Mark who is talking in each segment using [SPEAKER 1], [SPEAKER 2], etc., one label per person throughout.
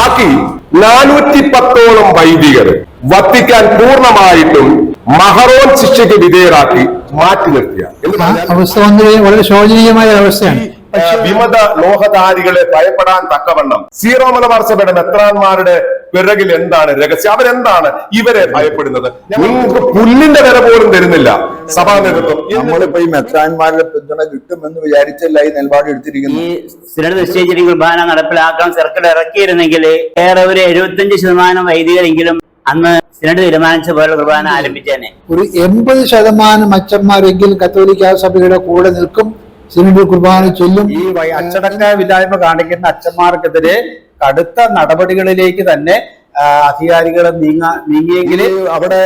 [SPEAKER 1] ബാക്കി 410ഓളം വൈദികർ വത്തിക്കാൻ പൂർണ്ണമായിട്ടും മഹറോൻ ശിക്ഷയ്ക്ക് വിധേയരാക്കി മാറ്റി നിർത്തിയ
[SPEAKER 2] അവസ്ഥ വളരെ ശോചനീയമായ അവസ്ഥയാണ്.
[SPEAKER 1] വിമത ലോഹധാരികളെ ഭയപ്പെടാൻ തക്കവണ്ണം സീറോ മലബാർ സഭയുടെ മെത്രാന്മാരുടെ പിറകിൽ എന്താണ് രഹസ്യം? അവരെന്താണ് ഇവരെ ഭയപ്പെടുന്നത്? നിങ്ങൾക്ക് പുല്ലിന്റെ വില പോലും തരുന്നില്ല സഭാ നേതൃത്വം.
[SPEAKER 3] നമ്മളിപ്പോ ഈ മെത്രാന്മാരുടെ പിന്തുണ കിട്ടുമെന്ന് വിചാരിച്ചല്ല ഈ നിലപാട് എടുത്തിരിക്കുന്നു.
[SPEAKER 4] ഈ സിനഡ് നിശ്ചയിച്ചിരിക്കുന്ന കുർബാന നടപ്പിലാക്കാൻ സർക്കാർ ഇറക്കിയിരുന്നെങ്കിൽ ഏറെ ഒരു 75% വൈദികരെങ്കിലും അന്ന് സിനഡ് തീരുമാനിച്ച പോലെ കുർബാന ആരംഭിച്ചേനെ.
[SPEAKER 2] ഒരു 80% അച്ഛന്മാരെങ്കിലും കത്തോലിക്കാ സഭയുടെ കൂടെ നിൽക്കും, സിനഡ് കുർബാന ചൊല്ലും.
[SPEAKER 5] ഈ അച്ചടക്കമില്ലായ്മ കാണിക്കുന്ന അച്ഛന്മാർക്കെതിരെ കടുത്ത നടപടികളിലേക്ക് തന്നെ അധികാരികൾ നീങ്ങിയെങ്കിൽ
[SPEAKER 3] അവിടെ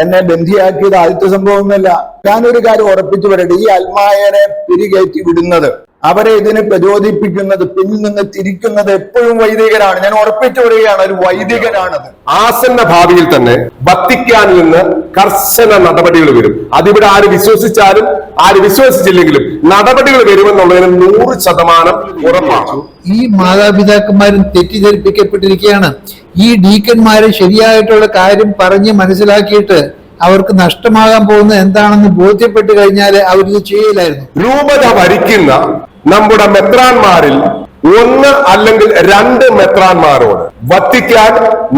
[SPEAKER 3] എന്നെ ബന്ധിയാക്കിയത് ആദ്യത്തെ സംഭവമൊന്നുമല്ല. ഞാനൊരു കാര്യം ഉറപ്പിച്ചു പറയട്ടെ, ഈ അൽമായനെ പിരികയറ്റി വിടുന്നത്, അവരെ ഇതിനെ പ്രചോദിപ്പിക്കുന്നത്, പിന്നിൽ നിന്ന് തിരിക്കുന്നത് എപ്പോഴും വൈദികരാണ്. ഞാൻ ഉറപ്പിച്ചു പറയുകയാണ്, ഒരു വൈദികനാണത്.
[SPEAKER 1] ആസന്ന ഭാവിയിൽ തന്നെ വത്തിക്കാനിൽ നിന്ന് കർശന നടപടികൾ വരും. അതിവിടെ ആര് വിശ്വസിച്ചാലും ആര് വിശ്വസിച്ചില്ലെങ്കിലും നടപടികൾ വരുമെന്നുള്ളതിന് 100% ഉറപ്പാണ്.
[SPEAKER 2] ഈ മാതാപിതാക്കന്മാരും തെറ്റിദ്ധരിപ്പിക്കപ്പെട്ടിരിക്കുകയാണ്. ഈ ഡീക്കന്മാരെ ശരിയായിട്ടുള്ള കാര്യം പറഞ്ഞ് മനസ്സിലാക്കിയിട്ട് അവർക്ക് നഷ്ടമാകാൻ പോകുന്നത് എന്താണെന്ന് ബോധ്യപ്പെട്ട് കഴിഞ്ഞാൽ അവരിത് ചെയ്യില്ലായിരുന്നു.
[SPEAKER 1] രൂപത ഭരിക്കുന്ന നമ്മുടെ മെത്രാന്മാരിൽ 1 അല്ലെങ്കിൽ 2 മെത്രാന്മാരോട് വത്തിക്കാൻ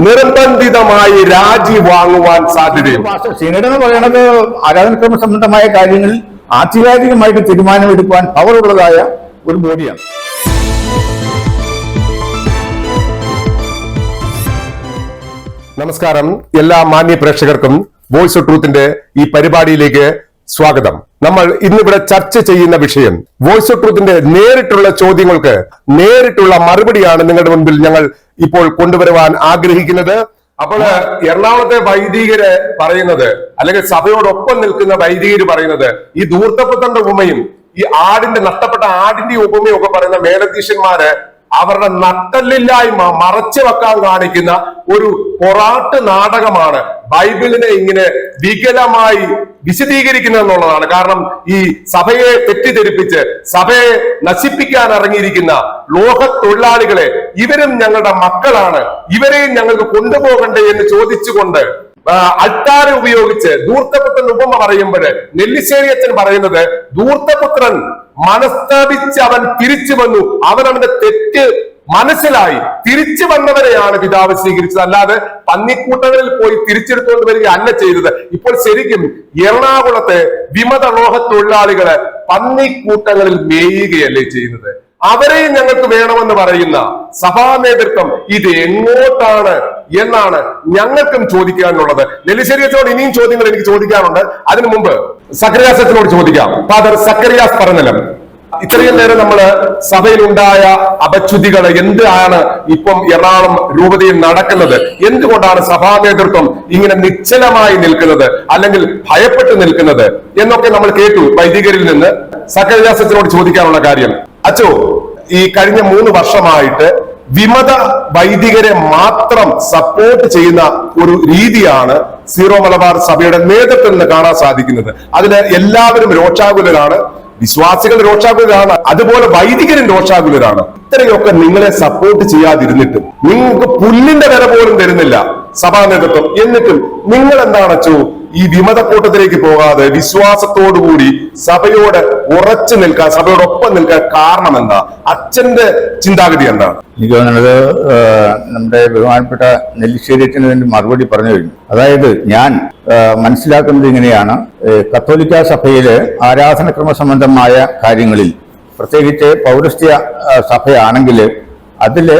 [SPEAKER 1] നിർബന്ധിതമായി രാജി വാങ്ങുവാൻ സാധ്യതയുണ്ട്.
[SPEAKER 5] സിനഡ് എന്ന് പറയുന്നത് ആരാധനക്രമ സംബന്ധമായ കാര്യങ്ങളിൽ ആധികാരികമായിട്ട് തീരുമാനമെടുക്കുവാൻ പവറുള്ളതായ ഒരു ബോഡിയാണ്.
[SPEAKER 1] നമസ്കാരം, എല്ലാ മാന്യ പ്രേക്ഷകർക്കും വോയിസ് ഓഫ് ട്രൂത്തിന്റെ ഈ പരിപാടിയിലേക്ക് സ്വാഗതം. നമ്മൾ ഇന്നിവിടെ ചർച്ച ചെയ്യുന്ന വിഷയം വോയിസ് ഓഫ് ട്രൂത്തിന്റെ നേരിട്ടുള്ള ചോദ്യങ്ങൾക്ക് നേരിട്ടുള്ള മറുപടിയാണ് നിങ്ങളുടെ മുൻപിൽ ഞങ്ങൾ ഇപ്പോൾ കൊണ്ടുവരുവാൻ ആഗ്രഹിക്കുന്നത്. അപ്പോൾ എറണാകുളത്തെ വൈദികര് പറയുന്നത്, അല്ലെങ്കിൽ സഭയോടൊപ്പം നിൽക്കുന്ന വൈദികര് പറയുന്നത്, ഈ ധൂർത്തപ്പുത്രന്റെ ഉപമയും ഈ നഷ്ടപ്പെട്ട ആടിന്റെ ഉപമയും ഒക്കെ പറയുന്ന മേലധ്യക്ഷന്മാര് അവരുടെ നട്ടല്ലില്ലായ്മ മറച്ചു വെക്കാൻ കാണിക്കുന്ന ഒരു പൊറാട്ട് നാടകമാണ് ബൈബിളിനെ ഇങ്ങനെ വികലമായി വിശദീകരിക്കുന്നത് എന്നുള്ളതാണ്. കാരണം ഈ സഭയെ തെറ്റിദ്ധരിപ്പിച്ച് സഭയെ നശിപ്പിക്കാൻ ഇറങ്ങിയിരിക്കുന്ന ലോക തൊഴിലാളികളെ, ഇവരും ഞങ്ങളുടെ മക്കളാണ്, ഇവരെയും ഞങ്ങൾക്ക് കൊണ്ടുപോകണ്ടേ എന്ന് ചോദിച്ചുകൊണ്ട് അൾത്താര ഉപയോഗിച്ച് ധൂർത്തപുത്രൻ ഉപമ പറയുമ്പോൾ നെല്ലിശ്ശേരി അച്ഛൻ പറയുന്നത്, ധൂർത്തപുത്രൻ മനസ്താപിച്ച് അവൻ തിരിച്ചു വന്നു, അവന്റെ തെറ്റ് മനസ്സിലായി തിരിച്ചു വന്നവരെയാണ് പിതാവ് സ്വീകരിച്ചത്, അല്ലാതെ പന്നിക്കൂട്ടങ്ങളിൽ പോയി തിരിച്ചെടുത്തുകൊണ്ട് വരിക അല്ല ചെയ്തത്. ഇപ്പോൾ ശരിക്കും എറണാകുളത്തെ വിമത ലോഹ തൊഴിലാളികള് പന്നിക്കൂട്ടങ്ങളിൽ മേയുകയല്ലേ ചെയ്യുന്നത്? അവരെയും ഞങ്ങൾക്ക് വേണമെന്ന് പറയുന്ന സഭാ നേതൃത്വം ഇത് എങ്ങോട്ടാണ് എന്നാണ് ഞങ്ങൾക്കും ചോദിക്കാനുള്ളത്. നെല്ലിശ്ശേരിയച്ചോട് ഇനിയും ചോദ്യങ്ങൾ എനിക്ക് ചോദിക്കാനുണ്ട്. അതിനു മുമ്പ് സക്കറിയാസത്തിനോട് ചോദിക്കാം. ഫാദർ സക്കറിയാസ് പറഞ്ഞലം, ഇത്രയും നേരം നമ്മള് സഭയിലുണ്ടായ അപച്യുതികൾ എന്താണ് ഇപ്പം എറണാകുളം രൂപതയിൽ നടക്കുന്നത്, എന്തുകൊണ്ടാണ് സഭാ നേതൃത്വം ഇങ്ങനെ നിശ്ചലമായി നിൽക്കുന്നത് അല്ലെങ്കിൽ ഭയപ്പെട്ട് നിൽക്കുന്നത് എന്നൊക്കെ നമ്മൾ കേട്ടു വൈദികരിൽ നിന്ന്. സക്കറിയാസത്തിനോട് ചോദിക്കാനുള്ള കാര്യം, അച്ചോ, ഈ കഴിഞ്ഞ 3 വർഷമായിട്ട് വിമത വൈദികരെ മാത്രം സപ്പോർട്ട് ചെയ്യുന്ന ഒരു രീതിയാണ് സീറോ മലബാർ സഭയുടെ നേതൃത്വത്തിൽ നിന്ന് കാണാൻ സാധിക്കുന്നത്. അതിന് എല്ലാവരും രോഷാകുലരാണ്, വിശ്വാസികൾ രോഷാകുലരാണ്, അതുപോലെ വൈദികരും രോഷാകുലരാണ്. ഇത്രയൊക്കെ നിങ്ങളെ സപ്പോർട്ട് ചെയ്യാതിരുന്നിട്ടും നിങ്ങൾക്ക് പുല്ലിന്റെ വില പോലും തരുന്നില്ല സഭാ നേതൃത്വം. എന്നിട്ടും നിങ്ങൾ എന്താണ് അച്ചോ ഈ വിമതക്കൂട്ടത്തിലേക്ക് പോകാതെ വിശ്വാസത്തോടുകൂടി സഭയോട് ഉറച്ചു നിൽക്കാൻ, സഭയോടൊപ്പം നിൽക്കാൻ കാരണം എന്താ? അച്ഛന്റെ ചിന്താഗതി എന്താണ്?
[SPEAKER 5] എനിക്ക് തോന്നുന്നത് നമ്മുടെ ബഹുമാനപ്പെട്ട നെല്ലിശ്ശേരി അച്ഛന് വേണ്ടി മറുപടി പറഞ്ഞു കഴിഞ്ഞു. അതായത് ഞാൻ മനസ്സിലാക്കുന്നത് ഇങ്ങനെയാണ്, കത്തോലിക്ക സഭയില് ആരാധനക്രമ സംബന്ധമായ കാര്യങ്ങളിൽ, പ്രത്യേകിച്ച് പൗരസ്ത്യ സഭയാണെങ്കിൽ അതില്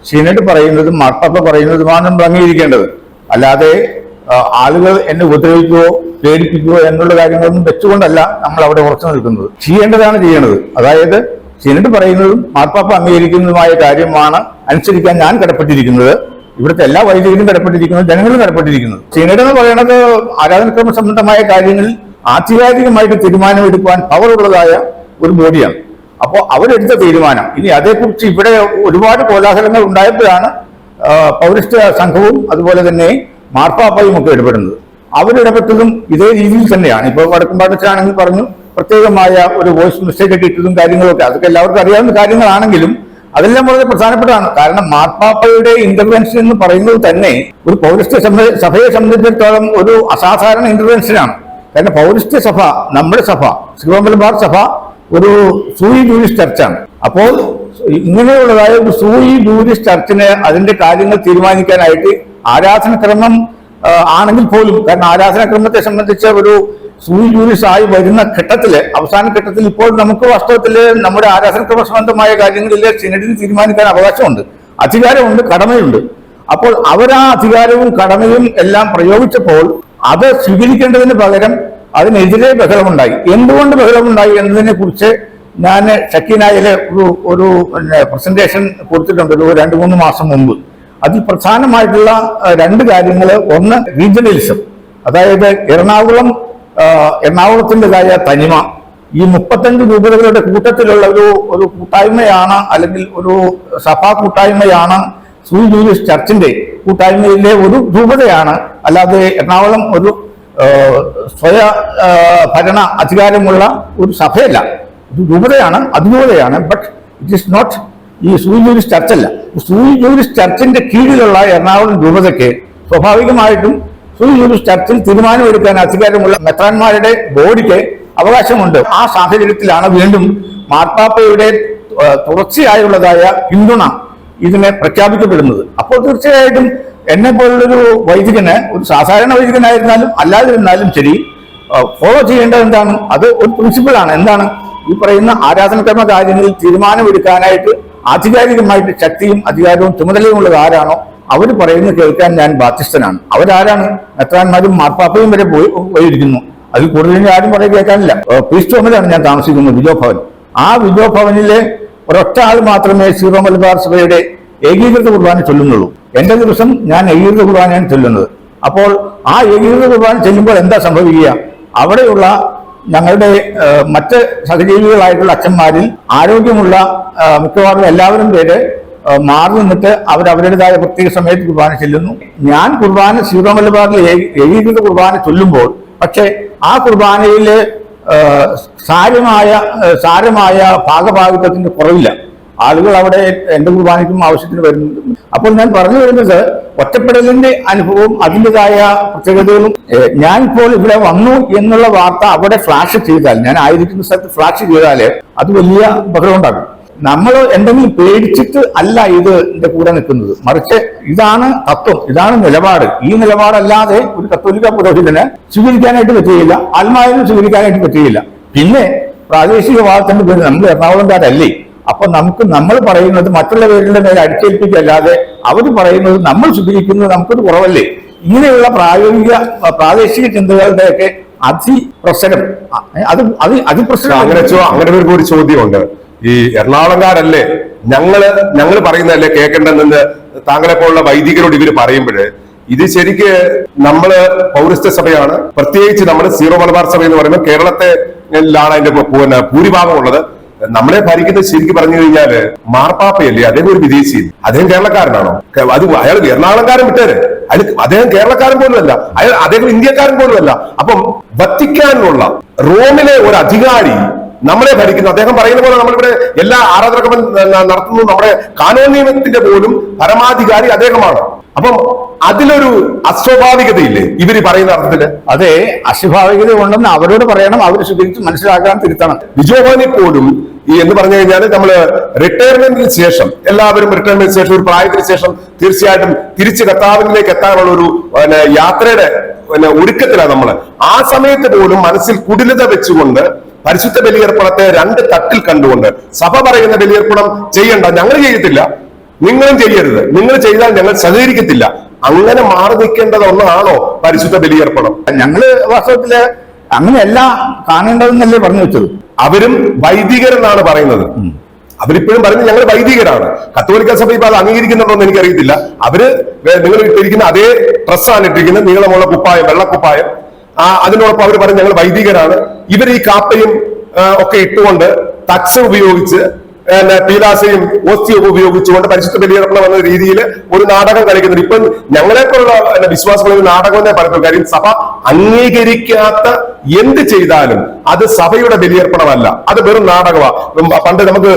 [SPEAKER 5] സിനഡ് പറയുന്നതും മാർപ്പാപ്പ പറയുന്നതുമാണ് നമ്മൾ അംഗീകരിക്കേണ്ടത്. അല്ലാതെ ആളുകൾ എന്നെ ഉപദ്രവിക്കുകയോ പേടിപ്പിക്കുകയോ എന്നുള്ള കാര്യങ്ങളൊന്നും വെച്ചുകൊണ്ടല്ല നമ്മൾ അവിടെ ഉറച്ചു നിൽക്കുന്നത്. ചെയ്യേണ്ടതാണ് ചെയ്യേണ്ടത്. അതായത് സിനഡ് പറയുന്നതും മാർപ്പാപ്പ അംഗീകരിക്കുന്നതുമായ കാര്യമാണ് അനുസരിക്കാൻ ഞാൻ കടപ്പെട്ടിരിക്കുന്നത്. ഇവിടുത്തെ എല്ലാ വൈദികരും കടപ്പെട്ടിരിക്കുന്നത്, ജനങ്ങളും കടപ്പെട്ടിരിക്കുന്നത്. സിനഡ് എന്ന് പറയുന്നത് ആരാധനക്രമ സംബന്ധമായ കാര്യങ്ങളിൽ ആധികാരികമായിട്ട് തീരുമാനമെടുക്കുവാൻ പവറുള്ളതായ ഒരു ബോഡിയാണ്. അപ്പോൾ അവരെടുത്ത തീരുമാനം, ഇനി അതേക്കുറിച്ച് ഇവിടെ ഒരുപാട് കോലാഹലങ്ങൾ ഉണ്ടായപ്പോഴാണ് പൗരസ്ത്യ സംഘവും അതുപോലെ തന്നെ മാർപ്പാപ്പയും ഒക്കെ ഇടപെടുന്നത്. അവരിടപെട്ടതും ഇതേ രീതിയിൽ തന്നെയാണ്. ഇപ്പോൾ വടക്കുംപാടച്ചാണെങ്കിൽ പറഞ്ഞു പ്രത്യേകമായ ഒരു വോയിസ് മെസ്സേജ് ഒക്കെ ഇട്ടതും കാര്യങ്ങളൊക്കെ, അതൊക്കെ എല്ലാവർക്കും അറിയാവുന്ന കാര്യങ്ങളാണെങ്കിലും അതെല്ലാം വളരെ പ്രധാനപ്പെട്ടതാണ്. കാരണം മാർപ്പാപ്പയുടെ ഇന്റർവെൻഷൻ എന്ന് പറയുന്നത് തന്നെ ഒരു പൗരസ്ത്യ സഭയെ സംബന്ധിച്ചിടത്തോളം ഒരു അസാധാരണ ഇന്റർവെൻഷനാണ്. കാരണം പൗരസ്ത്യ സഭ, നമ്മുടെ സഭ, സീറോ മലബാർ സഭ ഒരു സൂയി ജൂറിസ് ചർച്ചാണ്. അപ്പോൾ ഇങ്ങനെയുള്ളതായ ഒരു സൂയി ജൂറിസ് ചർച്ചിന് അതിന്റെ കാര്യങ്ങൾ തീരുമാനിക്കാനായിട്ട് ആരാധനക്രമം ആണെങ്കിൽ പോലും, കാരണം ആരാധനാക്രമത്തെ സംബന്ധിച്ച ഒരു സൂയി ജൂറിസ് ആയി വരുന്ന ഘട്ടത്തില്, അവസാന ഘട്ടത്തിൽ ഇപ്പോൾ നമുക്ക് വാസ്തവത്തില് നമ്മുടെ ആരാധനക്രമ സംബന്ധമായ കാര്യങ്ങളിൽ സിനഡിന് തീരുമാനിക്കാൻ അവകാശമുണ്ട്, അധികാരമുണ്ട്, കടമയുണ്ട്. അപ്പോൾ അവരാ അധികാരവും കടമയും എല്ലാം പ്രയോഗിച്ചപ്പോൾ അത് സ്വീകരിക്കേണ്ടതിന് പകരം അതിനെതിരെ ബഹളമുണ്ടായി. എന്തുകൊണ്ട് ബഹളമുണ്ടായി എന്നതിനെ കുറിച്ച് ഞാൻ ഷക്കീനായിലെ ഒരു പ്രസന്റേഷൻ കൊടുത്തിട്ടുണ്ട് ഒരു 2-3 മാസം മുമ്പ്. അതിൽ പ്രധാനമായിട്ടുള്ള 2 കാര്യങ്ങൾ. ഒന്ന് റീജിയണലിസം, അതായത് എറണാകുളത്തിൻ്റെതായ തനിമ. ഈ 35 രൂപതകളുടെ കൂട്ടത്തിലുള്ള ഒരു കൂട്ടായ്മയാണ്, അല്ലെങ്കിൽ ഒരു സഭാ കൂട്ടായ്മയാണ് സൂയി ജൂലിയസ് ചർച്ചിന്റെ കൂട്ടായ്മയിലെ ഒരു രൂപതയാണ്. അല്ലാതെ എറണാകുളം ഒരു സ്വയ ഭരണ അധികാരമുള്ള ഒരു സഭയല്ല, ഒരു രൂപതയാണ്, അതിരൂപതയാണ്. ബട്ട് ഇറ്റ് ഈസ് നോട്ട് ഈ സൂയി ജൂലിയസ് ചർച്ചല്ല. സൂയി ജൂലിയസ് ചർച്ചിന്റെ കീഴിലുള്ള എറണാകുളം രൂപതയ്ക്ക് സ്വാഭാവികമായിട്ടും സൂയി ജൂലിയസ് ചർച്ചിൽ തീരുമാനമെടുക്കാൻ അധികാരമുള്ള മെത്രാന്മാരുടെ ബോഡിക്ക് അവകാശമുണ്ട്. ആ സാഹചര്യത്തിലാണ് വീണ്ടും മാർപ്പാപ്പയുടെ തുടർച്ചയായുള്ളതായ പിന്തുണ ഇതിനെ പ്രഖ്യാപിക്കപ്പെടുന്നത്. അപ്പോൾ തീർച്ചയായിട്ടും എന്നെ പോലുള്ളൊരു വൈദികന്, ഒരു സാധാരണ വൈദികനായിരുന്നാലും അല്ലാതിരുന്നാലും ശരി, ഫോളോ ചെയ്യേണ്ടത് എന്താണ്? അത് ഒരു പ്രിൻസിപ്പിളാണ്. എന്താണ്? ഈ പറയുന്ന ആരാധനക്രമ കാര്യങ്ങളിൽ തീരുമാനമെടുക്കാനായിട്ട് ആധികാരികമായിട്ട് ശക്തിയും അധികാരവും ചുമതലയും ഉള്ളത് ആരാണോ അവർ പറയുന്നത് കേൾക്കാൻ ഞാൻ ബാധ്യസ്ഥനാണ്. അവരാരാണ്? മെത്രാന്മാരും മാർപ്പാപ്പയും വരെ പോയിരിക്കുന്നു. അതിൽ കൂടുതൽ ആരും പറയാൻ കേൾക്കാനില്ല. പീസ് ടോമിലാണ് ഞാൻ താമസിക്കുന്നത്, വിജോ ഭവൻ. ആ വിജോ ഭവനിലെ ഒരൊറ്റ ആൾ മാത്രമേ സീറോ മലബാർ സഭയുടെ ഏകീകൃത കുർബാന ചൊല്ലുന്നുള്ളൂ. എന്റെ ദിവസം ഞാൻ ഏകീകൃത കുർബാനയാണ് ചൊല്ലുന്നത്. അപ്പോൾ ആ ഏകീകൃത കുർബാന ചെല്ലുമ്പോൾ എന്താ സംഭവിക്കുക? അവിടെയുള്ള ഞങ്ങളുടെ മറ്റ് സഹജീവികളായിട്ടുള്ള അച്ഛന്മാരിൽ ആരോഗ്യമുള്ള മിക്കവാറും എല്ലാവരും പേര് മാറി നിന്നിട്ട് അവരവരുടേതായ പ്രത്യേക സമയത്ത് കുർബാന ചെല്ലുന്നു. ഞാൻ കുർബാന സീറോ മലബാറിൽ ഏകീകൃത കുർബാന ചൊല്ലുമ്പോൾ പക്ഷെ ആ കുർബാനയിൽ സാരമായ ഭാഗഭാഗിത്വത്തിന്റെ കുറവില്ല. ആളുകൾ അവിടെ എന്റെ കുർബാനയ്ക്കും ആവശ്യത്തിന് വരുന്നുണ്ട്. അപ്പോൾ ഞാൻ പറഞ്ഞു വരുന്നത് ഒറ്റപ്പെടലിന്റെ അനുഭവവും അതിൻ്റെതായ പ്രത്യേകതകളും. ഞാനിപ്പോൾ ഇവിടെ വന്നു എന്നുള്ള വാർത്ത അവിടെ ഫ്ലാഷ് ചെയ്താൽ, ഞാൻ ആയിരിക്കുന്ന സ്ഥലത്ത് ഫ്ലാഷ് ചെയ്താൽ അത് വലിയ ബഹളം ഉണ്ടാകും. നമ്മൾ എന്തെങ്കിലും പേടിച്ചിട്ട് അല്ല ഇതിന്റെ കൂടെ നിൽക്കുന്നത്, മറിച്ച് ഇതാണ് തത്വം, ഇതാണ് നിലപാട്. ഈ നിലപാടല്ലാതെ ഒരു കത്തോലിക്ക പുരോഹിതന് സ്വീകരിക്കാനായിട്ട് പറ്റുകയില്ല, ആത്മാവിനും സ്വീകരിക്കാനായിട്ട് പറ്റുകയില്ല. പിന്നെ പ്രാദേശിക വാദത്തിന്റെ പേര് നമ്മൾ എറണാകുളംകാരല്ലേ, അപ്പൊ നമ്മൾ പറയുന്നത് മറ്റുള്ള പേരുടെ മേലെ അടിച്ചേൽപ്പിക്കല്ലാതെ അവർ പറയുന്നത് നമ്മൾ സ്വീകരിക്കുന്നത് നമുക്കൊരു കുറവല്ലേ? ഇങ്ങനെയുള്ള പ്രാദേശിക ചിന്തകളുടെയൊക്കെ അതിപ്രസരം
[SPEAKER 1] അങ്ങനെ ഒരു ചോദ്യമുണ്ട്. ഈ എറണാകുളംകാരല്ലേ ഞങ്ങള് പറയുന്നതല്ലേ കേൾക്കേണ്ടതെന്ന് താങ്കളെ പോലുള്ള വൈദികരോട് ഇവര് പറയുമ്പോൾ, ഇത് ശരിക്ക് നമ്മള് പൗരസ്ത്യ സഭയാണ്, പ്രത്യേകിച്ച് നമ്മൾ സീറോ മലബാർ സഭ എന്ന് പറയുമ്പോൾ കേരളത്തിലാണ് അതിന്റെ ഭൂരിഭാഗം ഉള്ളത്. നമ്മളെ ഭരിക്കുന്നത് ശരിക്കും പറഞ്ഞു കഴിഞ്ഞാല് മാർപ്പാപ്പയല്ലേ, അദ്ദേഹം ഒരു വിദേശി, അദ്ദേഹം കേരളക്കാരനാണോ? അത് അയാൾ എറണാകുളംകാരൻ വിട്ടേര്, അദ്ദേഹം കേരളക്കാരൻ പോലുമല്ല, അദ്ദേഹം ഇന്ത്യക്കാരൻ പോലുമല്ല. അപ്പം വത്തിക്കാനിലുള്ള റോമിലെ ഒരു അധികാരി നമ്മളെ ഭരിക്കുന്നു. അദ്ദേഹം പറയുന്ന പോലെ നമ്മളിവിടെ എല്ലാ ആരാധനക്രമം നടത്തുന്നു, നമ്മുടെ കാനോൻ നിയമത്തിന്റെ പോലും പരമാധികാരി അദ്ദേഹമാണ്. അപ്പം അതിലൊരു അസ്വാഭാവികതയില്ലേ ഇവര് പറയുന്ന അർത്ഥത്തില്?
[SPEAKER 5] അതെ, അസ്വാഭാവികത ഉണ്ടെന്ന് അവരോട് പറയണം, അവർ സ്വീകരിച്ച് മനസ്സിലാക്കാൻ തിരുത്തണം.
[SPEAKER 1] വിജോഭവനിൽ പോലും ഈ എന്ന് പറഞ്ഞു കഴിഞ്ഞാൽ നമ്മള് റിട്ടയർമെന്റിന് ശേഷം, എല്ലാവരും റിട്ടയർമെന്റിന് ശേഷം ഒരു പ്രായത്തിന് ശേഷം തീർച്ചയായിട്ടും തിരിച്ച് കർത്താവിലേക്ക് എത്താനുള്ള ഒരു യാത്രയുടെ ഒരുക്കത്തിലാണ് നമ്മള്. ആ സമയത്ത് പോലും മനസ്സിൽ കുടിലത വെച്ചുകൊണ്ട് പരിശുദ്ധ ബലിയർപ്പണത്തെ 2 തട്ടിൽ കണ്ടുകൊണ്ട് സഭ പറയുന്ന ബലിയർപ്പണം ചെയ്യണ്ട, ഞങ്ങൾ ചെയ്യത്തില്ല, നിങ്ങളും ചെയ്യരുത്, നിങ്ങൾ ചെയ്താൽ ഞങ്ങൾ സഹകരിക്കത്തില്ല, അങ്ങനെ മാറി നിൽക്കേണ്ടത് ഒന്നാണോ പരിശുദ്ധ ബലിയർപ്പണം?
[SPEAKER 5] ഞങ്ങള് വാസ്തവത്തില് അങ്ങനെയല്ല കാണേണ്ടതെന്നല്ലേ പറഞ്ഞു വെച്ചത്.
[SPEAKER 1] അവരും വൈദികരെന്നാണ് പറയുന്നത്. അവരിപ്പോഴും പറയുന്നത് ഞങ്ങൾ വൈദികരാണ്. കത്തോലിക്ക സഭ ഇപ്പൊ അത് അംഗീകരിക്കുന്നുണ്ടോ എന്ന് എനിക്കറിയത്തില്ല. അവര് നിങ്ങൾ ഇട്ടിരിക്കുന്ന അതേ ഡ്രസ്സാണ് ഇട്ടിരിക്കുന്നത്, നീളമുള്ള കുപ്പായം, വെള്ളക്കുപ്പായം. അതിനോടൊപ്പം അവർ പറയും ഞങ്ങൾ വൈദികരാണ്. ഇവർ ഈ കാപ്പയും ഒക്കെ ഇട്ടുകൊണ്ട് തക്സ് ഉപയോഗിച്ച് പീലാസയും ഓസ്തിയും ഉപയോഗിച്ചുകൊണ്ട് പരിശുദ്ധ ബലിയർപ്പണം എന്ന രീതിയിൽ ഒരു നാടകം കളിക്കുന്നുണ്ട്. ഇപ്പം ഞങ്ങളെപ്പോലുള്ള വിശ്വാസികൾ നാടകം എന്നേ പറയുന്നത്. കാര്യം സഭ അംഗീകരിക്കാത്ത എന്ത് ചെയ്താലും അത് സഭയുടെ ബലിയർപ്പണമല്ല, അത് വെറും നാടകമാണ്. പണ്ട് നമുക്ക്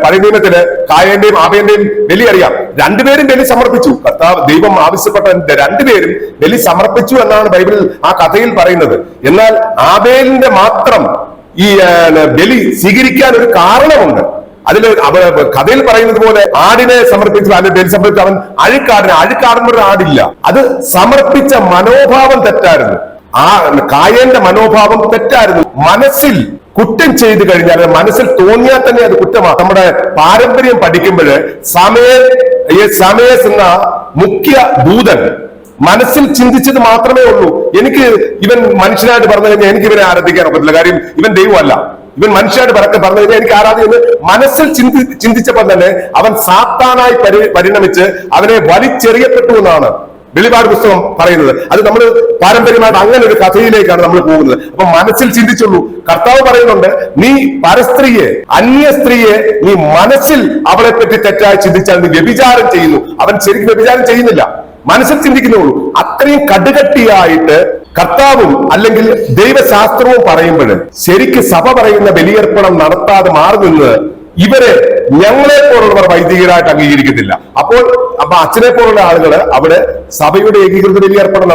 [SPEAKER 1] പഴയ നിയമത്തില് കായന്റെയും ആബേലിന്റെയും ബലി അറിയാം. രണ്ടുപേരും ബലി സമർപ്പിച്ചു. കർത്താവ് ദൈവം ആവശ്യപ്പെട്ട രണ്ടുപേരും ബലി സമർപ്പിച്ചു എന്നാണ് ബൈബിളിൽ ആ കഥയിൽ പറയുന്നത്. എന്നാൽ ആബേലിന്റെ മാത്രം ഈ ബലി സ്വീകരിക്കാൻ ഒരു കാരണമുണ്ട്. അതിൽ കഥയിൽ പറയുന്നത് പോലെ ആടിനെ സമർപ്പിച്ചു, അതിന്റെ ബലി സമർപ്പിച്ചു. അവൻ അഴുക്കാടുന്ന ഒരു ആടില്ല. അത് സമർപ്പിച്ച മനോഭാവം തെറ്റായിരുന്നു. ആ കായന്റെ മനോഭാവം തെറ്റായിരുന്നു. മനസ്സിൽ കുറ്റം ചെയ്തു കഴിഞ്ഞാൽ, മനസ്സിൽ തോന്നിയാൽ തന്നെ അത് കുറ്റമാണ്. നമ്മുടെ പാരമ്പര്യം പഠിക്കുമ്പോൾ സമയസ് എന്ന മുഖ്യ ദൂതൻ മനസ്സിൽ ചിന്തിച്ചത് മാത്രമേ ഉള്ളൂ. എനിക്ക് ഇവൻ മനുഷ്യനായിട്ട് പറഞ്ഞു കഴിഞ്ഞാൽ എനിക്ക് ഇവനെ ആരാധിക്കാൻ ഒക്കത്തില്ല, കാര്യം ഇവൻ ദൈവമല്ല. ഇവൻ മനുഷ്യനായിട്ട് പറഞ്ഞു കഴിഞ്ഞാൽ എനിക്ക് ആരാധിക്കുന്നത് മനസ്സിൽ ചിന്തിച്ചപ്പോൾ തന്നെ അവൻ സാത്താനായി പരിണമിച്ച് അവനെ വലിച്ചെറിയപ്പെട്ടു എന്നാണ് വെളിപാട് പുസ്തകം പറയുന്നത്. അത് നമ്മൾ പാരമ്പര്യമായിട്ട് അങ്ങനെ ഒരു കഥയിലേക്കാണ് നമ്മൾ പോകുന്നത്. അപ്പൊ മനസ്സിൽ ചിന്തിച്ചുള്ളൂ. കർത്താവ് പറയുന്നുണ്ട്, നീ പരസ്ത്രീയെ, അന്യ സ്ത്രീയെ നീ മനസ്സിൽ അവളെ പറ്റി തെറ്റായി ചിന്തിച്ചാൽ നീ വ്യഭിചാരം ചെയ്യുന്നു. അവൻ ശരിക്കും വ്യഭിചാരം ചെയ്യുന്നില്ല, മനസ്സിൽ ചിന്തിക്കുന്നുള്ളൂ. അത്രയും കടുകട്ടിയായിട്ട് കർത്താവും അല്ലെങ്കിൽ ദൈവശാസ്ത്രവും പറയുമ്പോൾ ശരിക്ക് സഭ പറയുന്ന ബലിയർപ്പണം നടത്താതെ മാറി നിന്ന് ഇവരെ ഞങ്ങളെ പോലുള്ളവർ വൈദികരായിട്ട് അംഗീകരിക്കത്തില്ല. അപ്പൊ അച്ഛനെ പോലുള്ള ആളുകൾ അവിടെ സഭയുടെ ഏകീകൃത ബലിയർപ്പണം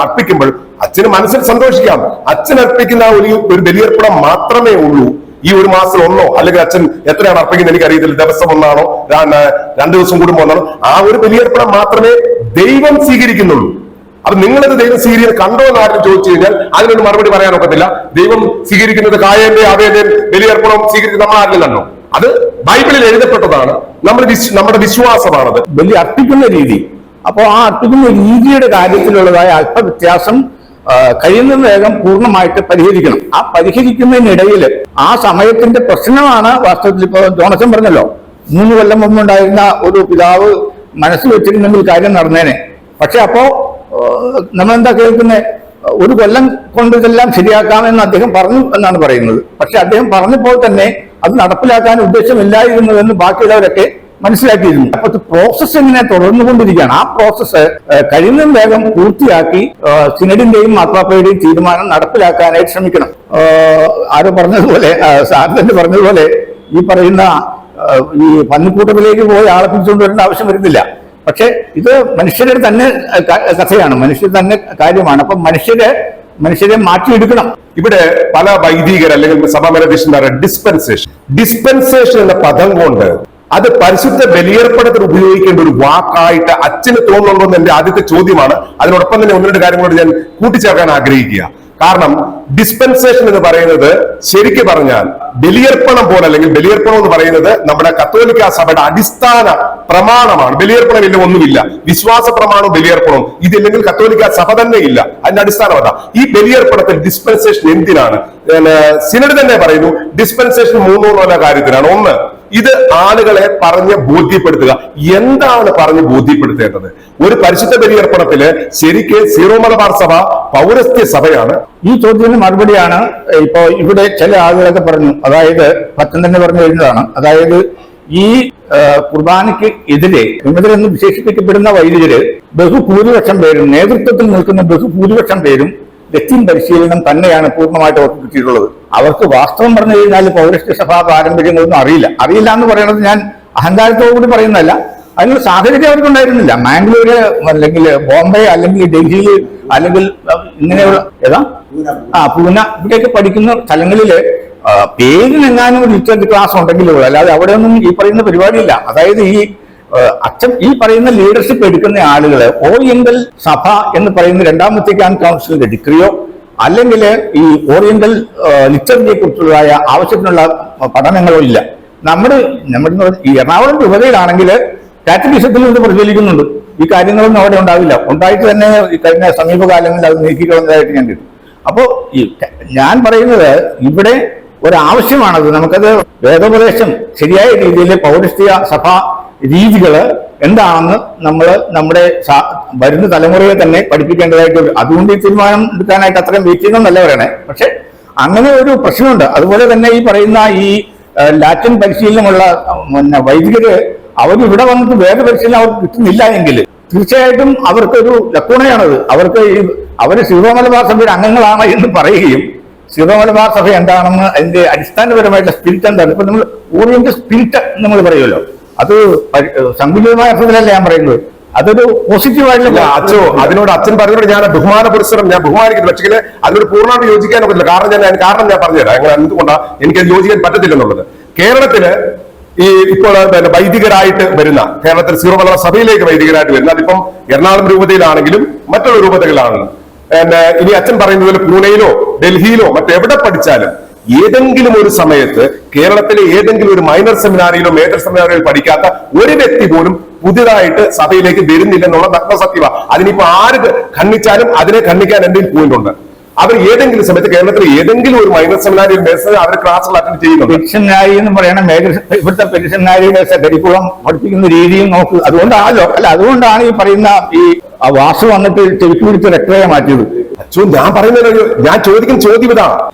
[SPEAKER 1] അർപ്പിക്കുമ്പോൾ അച്ഛന് മനസ്സിൽ സന്തോഷിക്കാം. അച്ഛൻ അർപ്പിക്കുന്ന ഒരു ബലിയർപ്പണം മാത്രമേ ഉള്ളൂ. ഈ ഒരു മാസം ഒന്നോ അല്ലെങ്കിൽ അച്ഛൻ എത്രയാണ് അർപ്പിക്കുന്നത് എനിക്കറിയത്തില്ല, ദിവസം ഒന്നാണോ 2 ദിവസം കൂടുമ്പോൾ ഒന്നാണോ, ആ ഒരു ബലിയർപ്പണം മാത്രമേ ദൈവം സ്വീകരിക്കുന്നുള്ളൂ. അപ്പൊ നിങ്ങളത് ദൈവം സ്വീകരിക്കുന്നത് കണ്ടോ എന്ന് ആരും ചോദിച്ചു കഴിഞ്ഞാൽ അതിനൊരു മറുപടി പറയാൻ ഒക്കത്തില്ല. ദൈവം സ്വീകരിക്കുന്നത് കായന്റെയും ആവേന്റെയും ബലിയർപ്പണം സ്വീകരിക്കുന്നത് നമ്മൾ ആരിലും കണ്ടോ? അത് ബൈബിളിൽ എഴുതപ്പെട്ടതാണ്, നമ്മുടെ വിശ്വാസമാണത്.
[SPEAKER 5] ബലി അർപ്പിക്കുന്ന രീതി. അപ്പോൾ ആ അർപ്പിക്കുന്ന രീതിയുടെ കാര്യത്തിലുള്ളതായ അല്പ വ്യത്യാസം കഴിയുന്ന വേഗം പൂർണ്ണമായിട്ട് പരിഹരിക്കണം. ആ പരിഹരിക്കുന്നതിനിടയിൽ ആ സമയത്തിന്റെ പ്രശ്നമാണ് വാസ്തവത്തിൽ ഇപ്പൊ ജോണസൻ പറഞ്ഞല്ലോ, 3 കൊല്ലം മുമ്പുണ്ടായിരുന്ന ഒരു പിതാവ് മനസ്സിൽ വെച്ചിരുന്നെങ്കിൽ കാര്യം നടന്നേനെ. പക്ഷെ അപ്പോ നമ്മളെന്താ കേൾക്കുന്നത്, 1 കൊല്ലം കൊണ്ട് ഇതെല്ലാം ശരിയാക്കാമെന്ന് അദ്ദേഹം പറഞ്ഞു എന്നാണ് പറയുന്നത്. പക്ഷെ അദ്ദേഹം പറഞ്ഞപ്പോൾ തന്നെ അത് നടപ്പിലാക്കാൻ ഉദ്ദേശമില്ലായിരുന്നുവെന്ന് ബാക്കിയുള്ളവരൊക്കെ മനസ്സിലാക്കിയിരുന്നു. അപ്പൊ പ്രോസസ്സ് ഇങ്ങനെ തുടർന്നുകൊണ്ടിരിക്കുകയാണ്. ആ പ്രോസസ്സ് കഴിയുന്നതും വേഗം പൂർത്തിയാക്കി സിനഡിന്റെയും മാർപ്പാപ്പയുടെയും തീരുമാനം നടപ്പിലാക്കാനായിട്ട് ശ്രമിക്കണം. ആരോ പറഞ്ഞതുപോലെ, സാറിന്റെ പറഞ്ഞതുപോലെ ഈ പറയുന്ന ഈ പന്നിക്കൂട്ടത്തിലേക്ക് പോയി ആളെ പിടിച്ചുകൊണ്ട് വരേണ്ട ആവശ്യം വരുന്നില്ല. പക്ഷെ ഇത് മനുഷ്യരുടെ തന്നെ കഥയാണ്, മനുഷ്യർ തന്നെ കാര്യമാണ്. അപ്പൊ മനുഷ്യരെ മാറ്റിയെടുക്കണം.
[SPEAKER 1] ഇവിടെ പല വൈദികർ അല്ലെങ്കിൽ സഭാമേലധ്യക്ഷന്മാരെ ഡിസ്പെൻസേഷൻ എന്ന പദം കൊണ്ട് അത് പരിശുദ്ധ ബലിയർപ്പണത്തിൽ ഉപയോഗിക്കേണ്ട ഒരു വാക്കായിട്ട് അച്ഛന് തോന്നുന്നുണ്ടോ എന്ന് എന്റെ ആദ്യത്തെ ചോദ്യമാണ്. അതിനോടൊപ്പം തന്നെ 1-2 കാര്യങ്ങളോട് ഞാൻ കൂട്ടിച്ചേർക്കാൻ ആഗ്രഹിക്കുക. കാരണം ഡിസ്പെൻസേഷൻ എന്ന് പറയുന്നത് ശരിക്ക് പറഞ്ഞാൽ ബലിയർപ്പണം പോലെ, അല്ലെങ്കിൽ ബലിയർപ്പണം എന്ന് പറയുന്നത് നമ്മുടെ കത്തോലിക്ക സഭയുടെ അടിസ്ഥാന പ്രമാണമാണ്. ബലിയർപ്പണം ഇല്ല, ഒന്നുമില്ല. വിശ്വാസ പ്രമാണവും ബലിയർപ്പണവും ഇതില്ലെങ്കിൽ കത്തോലിക്ക സഭ തന്നെ ഇല്ല. അതിന്റെ അടിസ്ഥാനം അതാ. ഈ ബലിയർപ്പണത്തിൽ ഡിസ്പെൻസേഷൻ എന്തിനാണ്? സിനഡ് തന്നെ പറയുന്നു ഡിസ്പെൻസേഷൻ 3 കാര്യത്തിനാണ്. 1, ഇത് ആളുകളെ പറഞ്ഞ് ബോധ്യപ്പെടുത്തുക. എന്താണ് പറഞ്ഞ് ബോധ്യപ്പെടുത്തേണ്ടത്? ഒരു പരിശുദ്ധ ബലിയർപ്പണത്തില് ശരിക്ക് സീറോ മലബാർ സഭ പൗരസ്ത്യ സഭയാണ്.
[SPEAKER 5] ഈ ചോദ്യത്തിന് മറുപടിയാണ് ഇപ്പോ ഇവിടെ ചില ആളുകളൊക്കെ പറഞ്ഞു, അതായത് പച്ചൻ തന്നെ പറഞ്ഞു കഴിഞ്ഞതാണ്. അതായത് ഈ കുർബാനയ്ക്ക് എതിരെ വിമതരെന്ന് വിശേഷിപ്പിക്കപ്പെടുന്ന വൈദികര് ബഹുഭൂരിപക്ഷം പേരും, നേതൃത്വത്തിൽ നിൽക്കുന്ന ബഹുഭൂരിപക്ഷം പേരും ലത്തീൻ പരിശീലനം തന്നെയാണ് പൂർണ്ണമായിട്ട് അവർക്ക് കിട്ടിയിട്ടുള്ളത്. അവർക്ക് വാസ്തവം പറഞ്ഞു കഴിഞ്ഞാൽ പൗരസ്ത്യ സഭാ പാരമ്പര്യങ്ങളൊന്നും അറിയില്ല എന്ന് പറയുന്നത് ഞാൻ അഹങ്കാരത്തോടുകൂടി പറയുന്നതല്ല. അതിനുള്ള സാഹചര്യം അവർക്കുണ്ടായിരുന്നില്ല. മാംഗ്ലൂര് അല്ലെങ്കിൽ ബോംബെ അല്ലെങ്കിൽ ഡൽഹിയിൽ അല്ലെങ്കിൽ ഇങ്ങനെയുള്ള പൂന ഇവിടെയൊക്കെ പഠിക്കുന്ന സ്ഥലങ്ങളില് പേരിനെങ്ങാനും ഒരു ലിറ്ററേച്ചർ ക്ലാസ് ഉണ്ടെങ്കിലേ ഉള്ളൂ, അല്ലാതെ അവിടെയൊന്നും ഈ പറയുന്ന പരിപാടിയില്ല. അതായത് അച്ഛൻ ഈ പറയുന്ന ലീഡർഷിപ്പ് എടുക്കുന്ന ആളുകള് ഓറിയന്റൽ സഭ എന്ന് പറയുന്ന 2ാം വത്തിക്കാൻ കൗൺസിലിന്റെ ഡിക്രിയോ അല്ലെങ്കിൽ ഈ ഓറിയന്റൽ ലിറ്ററേച്ചറിനെ കുറിച്ചുള്ളതായ ആവശ്യത്തിനുള്ള പഠനങ്ങളോ ഇല്ല. നമ്മുടെ ഈ എറണാകുളം രൂപതയിലാണെങ്കിൽ കാറ്റഗിസത്തിൽ ഇത് പ്രചരിക്കുന്നുണ്ട്. ഈ കാര്യങ്ങളൊന്നും അവിടെ ഉണ്ടാവില്ല. ഉണ്ടായിട്ട് തന്നെ ഈ കഴിഞ്ഞ സമീപകാലങ്ങളിൽ അത് നീക്കിക്കളഞ്ഞതായിട്ട് ഞാൻ കിട്ടും. അപ്പോ ഞാൻ പറയുന്നത് ഇവിടെ ഒരാവശ്യമാണത്. നമുക്കത് വേദോപദേശം ശരിയായ രീതിയിൽ പൗരസ്ത്യ സഭ രീതികള് എന്താണെന്ന് നമ്മൾ നമ്മുടെ വരുന്ന തലമുറയെ തന്നെ പഠിപ്പിക്കേണ്ടതായിട്ടുണ്ട്. അതുകൊണ്ട് ഈ തീരുമാനം എടുക്കാനായിട്ട് അത്രയും വെയിറ്റ് ചെയ്യുന്നതല്ല പറയണേ. പക്ഷെ അങ്ങനെ ഒരു പ്രശ്നമുണ്ട്. അതുപോലെ തന്നെ ഈ പറയുന്ന ഈ ലാറ്റിൻ പരിശീലനമുള്ള വൈദികര് അവരിവിടെ വന്നിട്ട് വേറെ പരിശീലനം അവർക്ക് കിട്ടുന്നില്ല എങ്കിൽ തീർച്ചയായിട്ടും അവർക്കൊരു ലക്കൂണയാണത്. അവര് സീറോ മലബാർ സഭയുടെ അംഗങ്ങളാണ് എന്ന് പറയുകയും സീറോ മലബാർ സഭ എന്താണെന്ന് അതിന്റെ അടിസ്ഥാനപരമായിട്ടുള്ള സ്പിരിറ്റ് എന്താണ്? ഇപ്പൊ നമ്മൾ ഓറിയന്റൽ സ്പിരിറ്റ് നമ്മൾ പറയുമല്ലോ, അത് സങ്കുചിതമായ അർത്ഥത്തിലല്ല ഞാൻ പറയുന്നത്, അതൊരു പോസിറ്റീവായിട്ടുള്ള
[SPEAKER 1] അച്ഛോ അതിനോട് അച്ഛൻ പറഞ്ഞോട് ഞാൻ ബഹുമാന പുരസ്സരം ഞാൻ ബഹുമാനിക്കുന്നു. പക്ഷേ അതിനോട് പൂർണ്ണമായിട്ട് യോജിക്കാൻ പറ്റില്ല. കാരണം ഞാൻ പറഞ്ഞുതരാം അങ്ങനെ എന്തുകൊണ്ടാണ് എനിക്കത് യോജിക്കാൻ പറ്റത്തില്ലെന്നുള്ളത്. കേരളത്തില് ഈ ഇപ്പോൾ വൈദികരായിട്ട് വരുന്ന, കേരളത്തിൽ സീറോ മലബാർ സഭയിലേക്ക് വൈദികരായിട്ട് വരുന്ന, അതിപ്പം എറണാകുളം രൂപതയിലാണെങ്കിലും മറ്റുള്ള രൂപതകളിലാണെങ്കിലും ഇനി അച്ഛൻ പറയുന്നത് പോലെ പൂനെയിലോ ഡൽഹിയിലോ മറ്റെവിടെ പഠിച്ചാലും ഏതെങ്കിലും ഒരു സമയത്ത് കേരളത്തിലെ ഏതെങ്കിലും ഒരു മൈനർ സെമിനാരിയിലോ മേജർ സെമിനാരിയിലോ പഠിക്കാത്ത ഒരു വ്യക്തി പോലും പുതിയതായിട്ട് സഭയിലേക്ക് വരുന്നില്ലെന്നുള്ള നഗ്നസത്യമാണ്. അതിനിപ്പോ ആര് ഖണ്ഡിച്ചാലും അതിനെ ഖണ്ഡിക്കാൻ എന്തെങ്കിലും പോയിന്റ് ഉണ്ട്. അവർ ഏതെങ്കിലും സമയത്ത് കേരളത്തിൽ ഏതെങ്കിലും ഒരു മൈനർ സെമിനാരി അവർ ക്ലാസ്സുകൾ അറ്റൻഡ് ചെയ്യുന്നുണ്ട്.
[SPEAKER 5] പെൻഷനാരി എന്ന് പറയണ മേജർ ഇവിടുത്തെ പെൻഷനാരിയുടെ കരിക്കുളം പഠിപ്പിക്കുന്ന രീതിയും നോക്ക്. അതുകൊണ്ടാണ് ഈ പറയുന്ന ഈ വാസു വന്നിട്ട് ചെവിക്ക് പിടിച്ച് രക്തയെ മാറ്റിയത്.
[SPEAKER 1] ഞാൻ പറയുന്നത്, ഞാൻ ചോദിക്കുന്ന ചോദ്യം ഇതാ,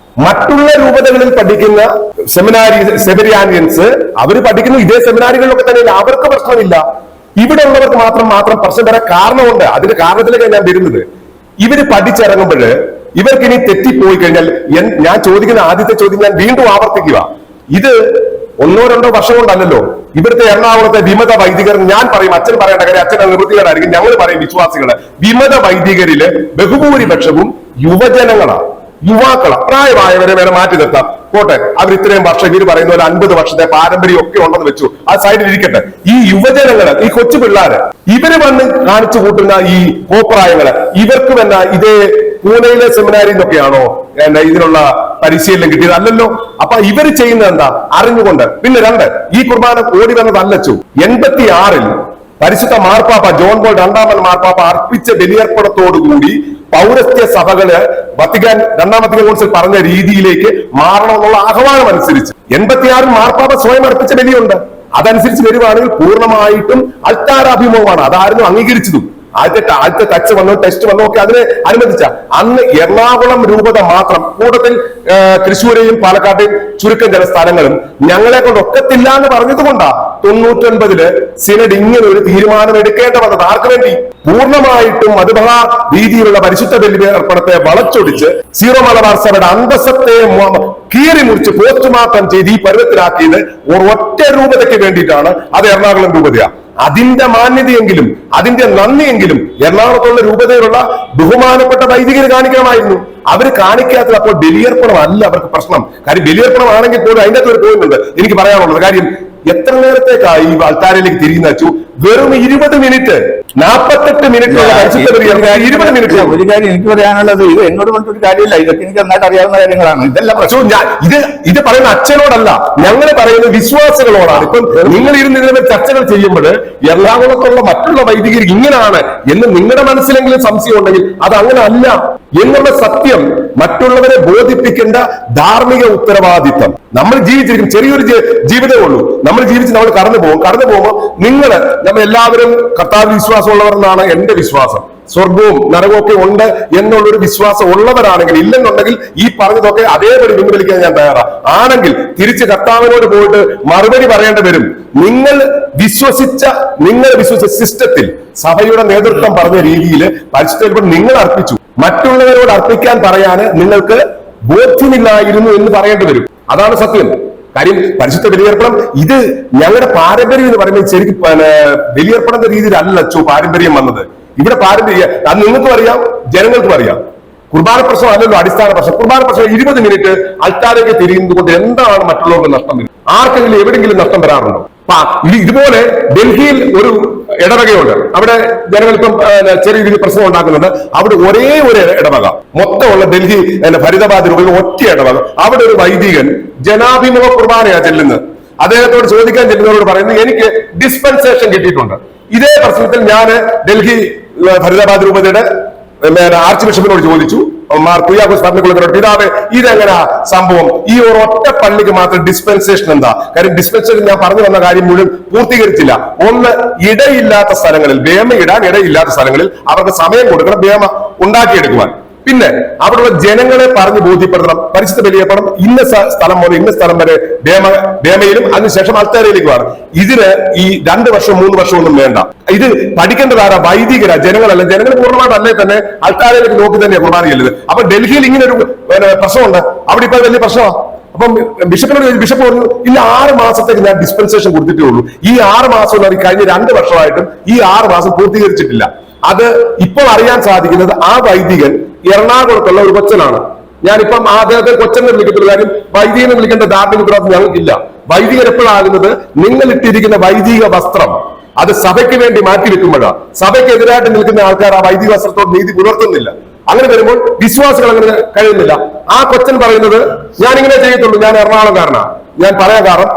[SPEAKER 1] മറ്റുള്ള രൂപതകളിൽ പഠിക്കുന്ന സെമിനാരിയൻസ് അവർ പഠിക്കുന്ന ഇതേ സെമിനാരികളിലൊക്കെ തന്നെ അവർക്ക് പ്രശ്നമില്ല. ഇവിടെ ഉള്ളവർക്ക് മാത്രം പ്രശ്നം വരാൻ കാരണമുണ്ട്. അതിന്റെ കാരണത്തിലേക്കാണ് ഞാൻ വരുന്നത്. ഇവര് പഠിച്ചിറങ്ങുമ്പോൾ ഇവർക്ക് ഇനി തെറ്റിപ്പോയി കഴിഞ്ഞാൽ ഞാൻ ചോദിക്കുന്ന ആദ്യത്തെ ചോദ്യം ഞാൻ വീണ്ടും ആവർത്തിക്കുക. ഇത് 1-2 വർഷം കൊണ്ടല്ലല്ലോ. ഇവിടുത്തെ എറണാകുളത്തെ വിമത വൈദികർ, ഞാൻ പറയും, അച്ഛൻ പറയേണ്ട കാര്യം അച്ഛൻ നിവൃത്തികരായിരിക്കും, ഞങ്ങൾ പറയും വിശ്വാസികള്, വിമത വൈദികരില് ബഹുഭൂരിപക്ഷവും യുവജനങ്ങളാണ്, യുവാക്കളാണ്. പ്രായമായവരെ വരെ മാറ്റി നിർത്താം, പോട്ടെ, അവർ ഇത്രയും വർഷം ഇവർ പറയുന്ന പോലെ 50 വർഷത്തെ പാരമ്പര്യം ഒക്കെ ഉണ്ടെന്ന് വെച്ചു, ആ സൈഡിൽ ഇരിക്കട്ടെ. ഈ യുവജനങ്ങള്, ഈ കൊച്ചു പിള്ളേര്, ഇവര് വന്ന് കാണിച്ചു കൂട്ടുന്ന ഈ കോപ്രായങ്ങള്, ഇവർക്ക് തന്നെ ഇതേ പൂനെയിലെ സെമിനാരിൽ നിന്നൊക്കെയാണോ ഇതിനുള്ള പരിശീലനം കിട്ടിയത്? അല്ലല്ലോ. അപ്പൊ ഇവര് ചെയ്യുന്നത് എന്താ? അറിഞ്ഞുകൊണ്ട്. പിന്നെ 2, ഈ കുർബാന ഓടി വന്നതല്ലച്ചു. 86-ൽ പരിശുദ്ധ മാർപ്പാപ്പ ജോൺ പോൾ 2 മാർപ്പാപ്പ അർപ്പിച്ച ബലിയർപ്പണത്തോടുകൂടി പൗരസ്ത്യ സഭകള് വത്തിക്കാൻ 2-ാം വത്തിക്കാൻ കൗൺസിൽ പറഞ്ഞ രീതിയിലേക്ക് മാറണമെന്നുള്ള ആഹ്വാനം അനുസരിച്ച് 86-ൽ മാർപ്പാപ്പ സ്വയം അർപ്പിച്ച ബലിയുണ്ട്. അതനുസരിച്ച് വരുവാണെങ്കിൽ പൂർണ്ണമായിട്ടും അൾത്താരാഭിമുഖമാണ്. അതായിരുന്നു അംഗീകരിച്ചതും. ആദ്യത്തെ ടച്ച് വന്നു, ടെസ്റ്റ് വന്നു, ഒക്കെ അതിനെ അനുവദിച്ച. അന്ന് എറണാകുളം രൂപത മാത്രം, കൂട്ടത്തിൽ തൃശ്ശൂരെയും പാലക്കാട്ടെയും ചുരുക്കം ചില സ്ഥലങ്ങളും ഞങ്ങളെ കൊണ്ട് ഒക്കത്തില്ല എന്ന് പറഞ്ഞത് കൊണ്ടാ 99-ല് സിനഡ് ഇങ്ങനെ ഒരു തീരുമാനം എടുക്കേണ്ട വന്നത്. ആർക്ക് വേണ്ടി? പൂർണ്ണമായിട്ടും മധുബാ രീതിയിലുള്ള പരിശുദ്ധ ബലിയർപ്പണത്തെ വളച്ചൊടിച്ച് സീറോ മലബാർ സഭയുടെ അന്തസ്സത്തെ കീറി മുറിച്ച് പോസ്റ്റ്മോർട്ടം ചെയ്ത് ഈ പരുവത്തിലാക്കിയത് ഒറ്റ രൂപതയ്ക്ക് വേണ്ടിയിട്ടാണ്. അത് എറണാകുളം രൂപതയാണ്. അതിന്റെ മാന്യതയെങ്കിലും അതിന്റെ നന്ദിയെങ്കിലും എറണാകുളത്തുള്ള രൂപതയിലുള്ള ബഹുമാനപ്പെട്ട വൈദികർ കാണിക്കണമായിരുന്നു. അവർ കാണിക്കാത്തത് അപ്പോൾ ബലിയർപ്പണം അല്ല അവർക്ക് പ്രശ്നം. കാര്യം ബലിയർപ്പണം ആണെങ്കിൽ പോലും അതിന്റെ അകത്ത് ഒരു പോയിന്റ് എനിക്ക് പറയാനുള്ളത്. കാര്യം എത്ര നേരത്തേക്കായി ഈ അൾത്താരയിലേക്ക് തിരിയുന്ന വെച്ചു? വെറും 20 മിനിറ്റ്, 48 മിനിറ്റ് 20 മിനിറ്റ്.
[SPEAKER 5] ഒരു കാര്യം എനിക്ക് പറയാനുള്ളത്, ഇത് എന്നോട് പറഞ്ഞൊരു കാര്യമില്ല, ഇതൊക്കെ എനിക്ക് നന്നായിട്ട് അറിയാവുന്ന കാര്യങ്ങളാണ്. ഇതെല്ലാം
[SPEAKER 1] ഇത് പറയുന്ന അച്ഛനോടല്ല, ഞങ്ങൾ പറയുന്ന വിശ്വാസികളോടാണ്. ഇപ്പം നിങ്ങൾ ഇരുന്ന് ഇതിനെ ചർച്ചകൾ ചെയ്യുമ്പോൾ എറണാകുളത്തുള്ള മറ്റുള്ള വൈദികർ ഇങ്ങനെയാണ് എന്ന് നിങ്ങളുടെ മനസ്സിലെങ്കിലും സംശയം ഉണ്ടെങ്കിൽ അത് അങ്ങനെ അല്ല എന്നുള്ള സത്യം മറ്റുള്ളവരെ ബോധിപ്പിക്കേണ്ട ധാർമ്മിക ഉത്തരവാദിത്വം. നമ്മൾ ജീവിച്ചിരിക്കും, ചെറിയൊരു ജീവിതമേ ഉള്ളൂ. നമ്മൾ ജീവിച്ച് നമ്മൾ കടന്നു പോകുമ്പോൾ നമ്മൾ എല്ലാവരും കർത്താവ് വിശ്വാസമുള്ളവർ എന്നാണ് എന്റെ വിശ്വാസം. സ്വർഗവും നരകവും ഒക്കെ ഉണ്ട് എന്നുള്ളൊരു വിശ്വാസം ഉള്ളവരാണെങ്കിൽ, ഇല്ലെന്നുണ്ടെങ്കിൽ ഈ പറഞ്ഞതൊക്കെ അതേപടി പിൻവലിക്കാൻ ഞാൻ തയ്യാറാണ്. ആണെങ്കിൽ തിരിച്ച് കർത്താവിനോട് പോയിട്ട് മറുപടി പറയേണ്ടി വരും. നിങ്ങൾ വിശ്വസിച്ച സിസ്റ്റത്തിൽ സഭയുടെ നേതൃത്വം പറഞ്ഞ രീതിയിൽ പരിശുദ്ധ നിങ്ങൾ അർപ്പിച്ചു, മറ്റുള്ളവരോട് അർപ്പിക്കാൻ പറയാന് നിങ്ങൾക്ക് ബോധ്യമില്ലായിരുന്നു എന്ന് പറയേണ്ടി വരും. അതാണ് സത്യം. കാര്യം പരിശുദ്ധ ബലിയർപ്പണം ഇത് ഞങ്ങളുടെ പാരമ്പര്യം എന്ന് പറയുന്നത് ശരിക്കും ബലിയർപ്പണത്തിന്റെ രീതിയിലല്ല പാരമ്പര്യം വന്നത്. ഇവിടെ പാരമ്പര്യം അത് നിങ്ങൾക്കും അറിയാം, ജനങ്ങൾക്കും അറിയാം. കുർബാന പ്രശ്നം അല്ലല്ലോ അടിസ്ഥാന പ്രശ്നം. കുർബാന പ്രശ്നം 20 മിനിറ്റ് അൾത്താരേക്ക് തിരിയുന്നത് കൊണ്ട് എന്താണ് മറ്റുള്ളവർക്ക് നഷ്ടം വരുന്നത്? ആർക്കെങ്കിലും എവിടെയെങ്കിലും നഷ്ടം വരാറുണ്ടോ? ഇതുപോലെ ഡൽഹിയിൽ ഒരു ഇടവകയുണ്ട്. അവിടെ ജനങ്ങൾ ഇപ്പം ചെറിയ രീതിയിൽ പ്രശ്നം ഉണ്ടാക്കുന്നുണ്ട്. അവിടെ ഒരേ ഒരു ഇടവക മൊത്തമുള്ള ഡൽഹി ഫരീദാബാദ് രൂപയിൽ ഒറ്റ ഇടവക. അവിടെ ഒരു വൈദികൻ ജനാഭിമുഖ കുർബാനയാ ചെല്ലുന്നത്. അദ്ദേഹത്തോട് ചോദിക്കാൻ ചെല്ലുന്നവരോട് പറയുന്നത് എനിക്ക് ഡിസ്പെൻസേഷൻ കിട്ടിയിട്ടുണ്ട്. ഇതേ പ്രശ്നത്തിൽ ഞാൻ ഡൽഹി ഫരീദാബാദ് രൂപതയുടെ ആർച്ച് ബിഷപ്പിനോട് ചോദിച്ചു, മാർ കുര്യാക്കോസ് പത്മകുളത്തിനോട്, പിതാവേ ഇതെങ്ങനെയാ സംഭവം? ഈ ഒരു ഒറ്റ പള്ളിക്ക് മാത്രം ഡിസ്പെൻസേഷൻ എന്താ? കാര്യം ഡിസ്പെൻസേഷൻ ഞാൻ പറഞ്ഞു വന്ന കാര്യം മുഴുവൻ പൂർത്തീകരിച്ചില്ല. ഒന്ന്, ഇടയില്ലാത്ത സ്ഥലങ്ങളിൽ, ബേമ ഇടാൻ ഇടയില്ലാത്ത സ്ഥലങ്ങളിൽ അവർക്ക് സമയം കൊടുക്കണം ബേമ ഉണ്ടാക്കിയെടുക്കുവാൻ. പിന്നെ അവിടെയുള്ള ജനങ്ങളെ പറഞ്ഞ് ബോധ്യപ്പെടുത്തണം. പരിശുദ്ധ ബലിയർപ്പണം ഇന്ന സ്ഥലം മുതൽ ഇന്ന സ്ഥലം വരെ ബേമയിലും അതിനുശേഷം അൾത്താരയിലേക്കുമാണ്. ഇതിന് ഈ 2 വർഷം 3 വർഷം ഒന്നും വേണ്ട. ഇത് പഠിക്കേണ്ടതാരാ? വൈദികരാ, ജനങ്ങളല്ല. ജനങ്ങൾ പൂർണ്ണമായിട്ടല്ലേ തന്നെ അൾത്താരയിലേക്ക് നോക്കി തന്നെയാണ് കുർബാന ചെല്ലുന്നത്. അപ്പൊ ഡൽഹിയിൽ ഇങ്ങനെ ഒരു പ്രശ്നമുണ്ട്, അവിടെ ഇപ്പൊ വലിയ പ്രശ്നമാണ്. അപ്പം ബിഷപ്പ് പറഞ്ഞു, ഇല്ല 6 മാസത്തേക്ക് ഞാൻ ഡിസ്പെൻസേഷൻ കൊടുത്തിട്ടേ ഉള്ളൂ. ഈ 6 മാസം എന്ന് പറഞ്ഞാൽ കഴിഞ്ഞ 2 വർഷമായിട്ടും ഈ 6 മാസം പൂർത്തീകരിച്ചിട്ടില്ല. അത് ഇപ്പോൾ അറിയാൻ സാധിക്കുന്നത് ആ വൈദികൻ എറണാകുളത്തുള്ള ഒരു കൊച്ചനാണ്. ഞാനിപ്പം അദ്ദേഹത്തെ കൊച്ചനെ വിളിക്കത്തുള്ള കാര്യം വൈദികനെ വിളിക്കേണ്ട ധാർമ്മിക ഉത്തരവാദിത്വം ഞങ്ങൾക്കില്ല. വൈദികൻ എപ്പോഴാകുന്നത് നിങ്ങൾ ഇട്ടിരിക്കുന്ന വൈദിക വസ്ത്രം അത് സഭയ്ക്ക് വേണ്ടി മാറ്റിവെക്കുമ്പോഴാണ്. സഭയ്ക്കെതിരായിട്ട് നിൽക്കുന്ന ആൾക്കാർ ആ വൈദിക വസ്ത്രത്തോട് നീതി പുലർത്തുന്നില്ല. അങ്ങനെ വരുമ്പോൾ വിശ്വാസികൾ അങ്ങനെ കഴിയുന്നില്ല. ആ കൊച്ചൻ പറയുന്നത് ഞാൻ ഇങ്ങനെ ചെയ്യത്തുള്ളൂ, ഞാൻ എറണാകുളംകാരനാണ്. ഞാൻ പറയാൻ കാരണം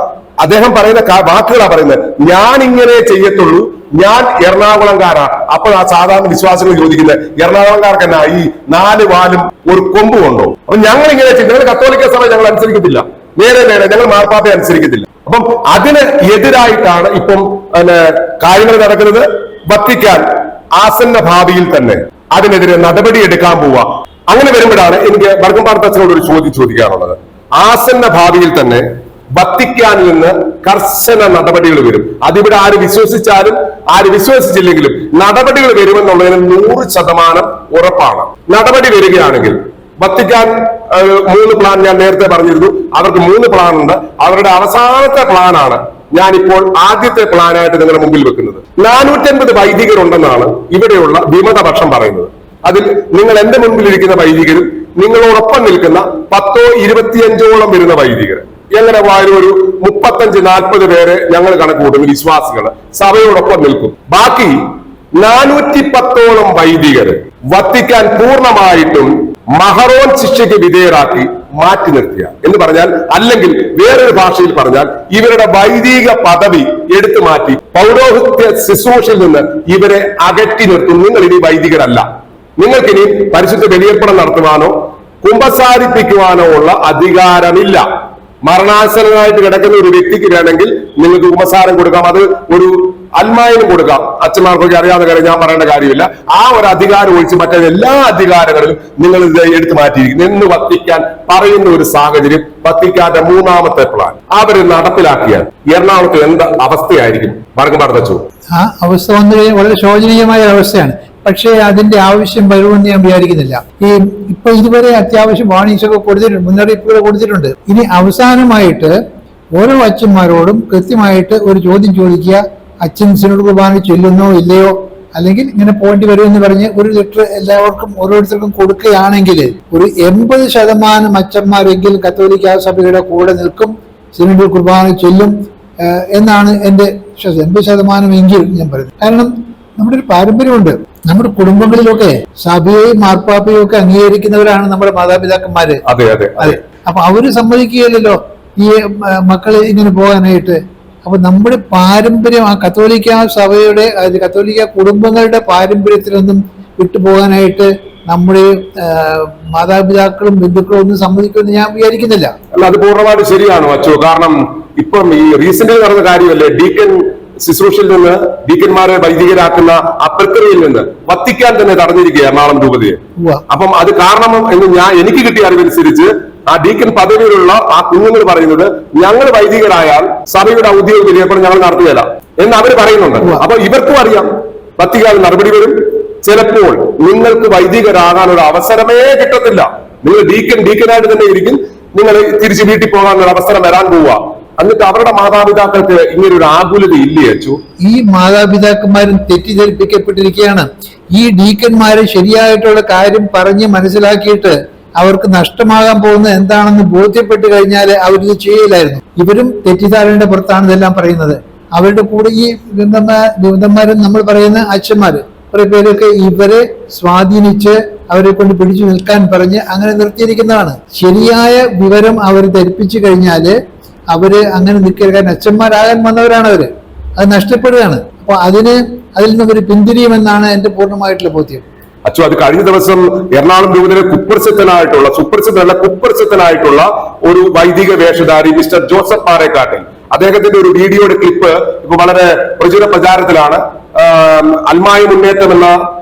[SPEAKER 1] അദ്ദേഹം പറയുന്ന വാക്കുകളാണ് പറയുന്നത്, ഞാൻ ഇങ്ങനെ ചെയ്യത്തുള്ളൂ, ഞാൻ എറണാകുളംകാരാണ്. അപ്പോൾ ആ സാധാരണ വിശ്വാസികൾ ചോദിക്കുന്നത്, എറണാകുളംകാർക്ക് എന്നാ ഈ 4 വാലും ഒരു കൊമ്പും ഉണ്ടോ? അപ്പൊ ഞങ്ങൾ ഇങ്ങനെ ചെയ്യും. ഞങ്ങൾ കത്തോലിക്ക സഭ ഞങ്ങൾ അനുസരിക്കത്തില്ല, നേരെ ഞങ്ങൾ മാർപ്പാപ്പയെ അനുസരിക്കത്തില്ല. അപ്പം അതിന് എതിരായിട്ടാണ് ഇപ്പം കാര്യങ്ങൾ നടക്കുന്നത്. വത്തിക്കാൻ ആസന്ന ഭാവിയിൽ തന്നെ അതിനെതിരെ നടപടി എടുക്കാൻ പോവുക. അങ്ങനെ വരുമ്പോഴാണ് എനിക്ക് വർഗംപാടത്തച്ഛനോട് ഒരു ചോദ്യം ചോദിക്കാനുള്ളത്. ആസന്ന ഭാവിയിൽ തന്നെ വത്തിക്കാനിൽ നിന്ന് കർശന നടപടികൾ വരും. അതിവിടെ ആര് വിശ്വസിച്ചാലും ആര് വിശ്വസിച്ചില്ലെങ്കിലും നടപടികൾ വരുമെന്നുള്ളതിന് 100% ഉറപ്പാണ്. നടപടി വരികയാണെങ്കിൽ വത്തിക്കാൻ 3 പ്ലാൻ ഞാൻ നേരത്തെ പറഞ്ഞിരുന്നു. അവർക്ക് 3 പ്ലാൻ ഉണ്ട്. അവരുടെ അവസാനത്തെ പ്ലാനാണ് ഞാനിപ്പോൾ ആദ്യത്തെ പ്ലാനായിട്ട് നിങ്ങളുടെ മുമ്പിൽ വെക്കുന്നത്. 450 വൈദികരുണ്ടെന്നാണ് ഇവിടെയുള്ള വിമതപക്ഷം പറയുന്നത്. അതിൽ നിങ്ങൾ എന്റെ മുൻപിലിരിക്കുന്ന വൈദികരും നിങ്ങളോടൊപ്പം നിൽക്കുന്ന 10-25ഓളം വരുന്ന വൈദികർ, എങ്ങനെ പോയാലും ഒരു 35-40 പേരെ ഞങ്ങൾ കണക്ക് കൂട്ടുന്നു. വിശ്വാസികൾ സഭയോടൊപ്പം നിൽക്കും. ബാക്കി 410ഓളം വൈദികർ വത്തിക്കാൻ പൂർണ്ണമായിട്ടും മഹറോൻ ശിക്ഷയ്ക്ക് വിധേയരാക്കി മാറ്റി നിർത്തിയ എന്ന് പറഞ്ഞാൽ, അല്ലെങ്കിൽ വേറൊരു ഭാഷയിൽ പറഞ്ഞാൽ ഇവരുടെ വൈദിക പദവി എടുത്തു മാറ്റി പൗരോഹിത്യ ശുശ്രൂഷയിൽ നിന്ന് ഇവരെ അകറ്റി നിർത്തും. നിങ്ങൾ ഇനി വൈദികരല്ല. നിങ്ങൾക്കിനി പരിശുദ്ധ ബലിയർപ്പണം നടത്തുവാനോ കുമ്പസാരിപ്പിക്കുവാനോ ഉള്ള അധികാരമില്ല. മരണാസന്നനായിട്ട് കിടക്കുന്ന ഒരു വ്യക്തിക്ക് വേണമെങ്കിൽ നിങ്ങൾക്ക് കുമ്പസാരം കൊടുക്കാം. അത് ഒരു അൽമായനും കൊടുക്കാം. അച്ഛന്മാർക്കൊക്കെ അറിയാവുന്ന കാര്യം ഞാൻ പറയേണ്ട കാര്യമില്ല. ആ ഒരു അധികാരം ഒഴിച്ച് മറ്റെല്ലാ അധികാരങ്ങളിലും നിങ്ങൾ ഇത് എടുത്തു മാറ്റിയിരിക്കുന്നു എന്ന് വത്തിക്കാൻ പറയുന്ന ഒരു സാഹചര്യം വത്തിക്കാന്റെ 3ാമത്തെ പ്ലാൻ അവര് നടപ്പിലാക്കിയാൽ എറണാകുളത്ത് എന്ത് അവസ്ഥയായിരിക്കും? വർഗംപാടത്തച്ചു
[SPEAKER 2] ആ അവസ്ഥ വളരെ ശോചനീയമായ അവസ്ഥയാണ്. പക്ഷേ അതിന്റെ ആവശ്യം വരുമെന്ന് ഞാൻ വിചാരിക്കുന്നില്ല. ഇപ്പൊ ഇതുവരെ അത്യാവശ്യം വാർണിംഗ്സൊക്കെ കൊടുത്തിട്ടുണ്ട്, മുന്നറിയിപ്പുകൾ കൊടുത്തിട്ടുണ്ട്. ഇനി അവസാനമായിട്ട് ഓരോ അച്ഛന്മാരോടും കൃത്യമായിട്ട് ഒരു ചോദ്യം ചോദിക്കുക, അച്ഛൻ സിനോഡ് കുർബാന ചൊല്ലുന്നോ ഇല്ലയോ, അല്ലെങ്കിൽ ഇങ്ങനെ പോകേണ്ടി വരുമെന്ന് പറഞ്ഞ് ഒരു ലെറ്റർ എല്ലാവർക്കും ഓരോരുത്തർക്കും കൊടുക്കുകയാണെങ്കിൽ ഒരു 80% അച്ഛന്മാരെങ്കിലും കത്തോലിക്ക സഭയുടെ കൂടെ നിൽക്കും, സിനോഡ് കുർബാന ചൊല്ലും എന്നാണ് എന്റെ വിശ്വാസം. 80% എങ്കിലും ഞാൻ പറയുന്നത്. കാരണം നമ്മുടെ ഒരു പാരമ്പര്യമുണ്ട്. നമ്മുടെ കുടുംബങ്ങളിലൊക്കെ സഭയെയും മാർപ്പാപ്പയും ഒക്കെ അംഗീകരിക്കുന്നവരാണ് നമ്മുടെ മാതാപിതാക്കന്മാര്.
[SPEAKER 1] അതെ അതെ അതെ.
[SPEAKER 2] അപ്പൊ അവര് സമ്മതിക്കുകയല്ലോ ഈ മക്കള് ഇങ്ങനെ പോകാനായിട്ട്. അപ്പൊ നമ്മുടെ പാരമ്പര്യം, ആ കത്തോലിക്ക സഭയുടെ കത്തോലിക്ക കുടുംബങ്ങളുടെ പാരമ്പര്യത്തിലൊന്നും വിട്ടുപോകാനായിട്ട് നമ്മുടെ മാതാപിതാക്കളും ബന്ധുക്കളും ഒന്നും സമ്മതിക്കുമെന്ന് ഞാൻ വിചാരിക്കുന്നില്ല.
[SPEAKER 1] അല്ല, അത് പൂർണ്ണമായിട്ട് ശരിയാണ് അച്ചോ. കാരണം ഇപ്പം ഈ റീസെന്റ് നടന്ന കാര്യമല്ലേ, ഡീക്കൻ ശുശ്രൂഷയിൽ നിന്ന് ഡീക്കന്മാരെ വൈദികരാക്കുന്ന ആ പ്രക്രിയയിൽ നിന്ന് വത്തിക്കാൻ തന്നെ തടഞ്ഞിരിക്കുക എറണാകുളം രൂപതയെ. അപ്പം അത് കാരണം എന്ന് എനിക്ക് കിട്ടിയ അറിവനുസരിച്ച് ആ ഡീക്കൻ പദവിയിലുള്ള ആ കുഞ്ഞുങ്ങൾ പറയുന്നത്, ഞങ്ങൾ വൈദികരായാൽ സഭയുടെ ഔദ്യോഗിക ബലിയർപ്പണം ഞങ്ങൾ നടത്തുകയില്ല എന്ന് അവർ പറയുന്നുണ്ട്. അപ്പൊ ഇവർക്കും അറിയാം വത്തിക്കാൻ നടപടി വരും. ചിലപ്പോൾ നിങ്ങൾക്ക് വൈദികരാകാൻ ഒരു അവസരമേ കിട്ടത്തില്ല. നിങ്ങൾ ഡീക്കനായിട്ട് തന്നെ ഇരിക്കും. നിങ്ങൾ തിരിച്ച് വീട്ടിൽ പോകാനുള്ള അവസരം വരാൻ പോവുക. എന്നിട്ട് അവരുടെ മാതാപിതാക്കൾക്ക് ഇങ്ങനെ ഒരു ആകുലത ഇല്ലേ അച്ചു?
[SPEAKER 2] ഈ മാതാപിതാക്കന്മാരും തെറ്റിദ്ധരിപ്പിക്കപ്പെട്ടിരിക്കുകയാണ്. ഈ ഡീക്കന്മാരെ ശരിയായിട്ടുള്ള കാര്യം പറഞ്ഞ് മനസ്സിലാക്കിയിട്ട് അവർക്ക് നഷ്ടമാകാൻ പോകുന്നത് എന്താണെന്ന് ബോധ്യപ്പെട്ട് കഴിഞ്ഞാൽ അവരിത് ചെയ്യില്ലായിരുന്നു. ഇവരും തെറ്റിദ്ധാരണയുടെ പുറത്താണ് ഇതെല്ലാം പറയുന്നത്. അവരുടെ കൂടെ ഈ ദൂതന്മാരും നമ്മൾ പറയുന്ന അച്ഛന്മാര് കുറെ പേരൊക്കെ ഇവരെ സ്വാധീനിച്ച് അവരെ കൊണ്ട് പിടിച്ചു നിൽക്കാൻ പറഞ്ഞ് അങ്ങനെ നിർത്തിയിരിക്കുന്നതാണ്. ശരിയായ വിവരം അവർ ധരിപ്പിച്ചു കഴിഞ്ഞാല് അവര് അങ്ങനെ നിൽക്കാൻ അച്ഛന്മാരാകാൻ വന്നവരാണ് അവര്. അത് നഷ്ടപ്പെടുകയാണ്. അപ്പൊ അതിൽ നിന്ന് അവർ പിന്തിരിയുമെന്നാണ് എന്റെ പൂർണ്ണമായിട്ടുള്ള ബോധ്യം.
[SPEAKER 1] അച്ചു, അത് കഴിഞ്ഞ ദിവസം എറണാകുളം രൂപതയിലെ കുപ്രസിദ്ധനായിട്ടുള്ള ഒരു വൈദിക വേഷധാരി മിസ്റ്റർ ജോസഫ് പാറേക്കാട്ടിൽ, അദ്ദേഹത്തിന്റെ ഒരു വീഡിയോയുടെ ക്ലിപ്പ് ഇപ്പൊ വളരെ പ്രചാരത്തിലാണ്. അൽമായ മുന്നേറ്റം എന്ന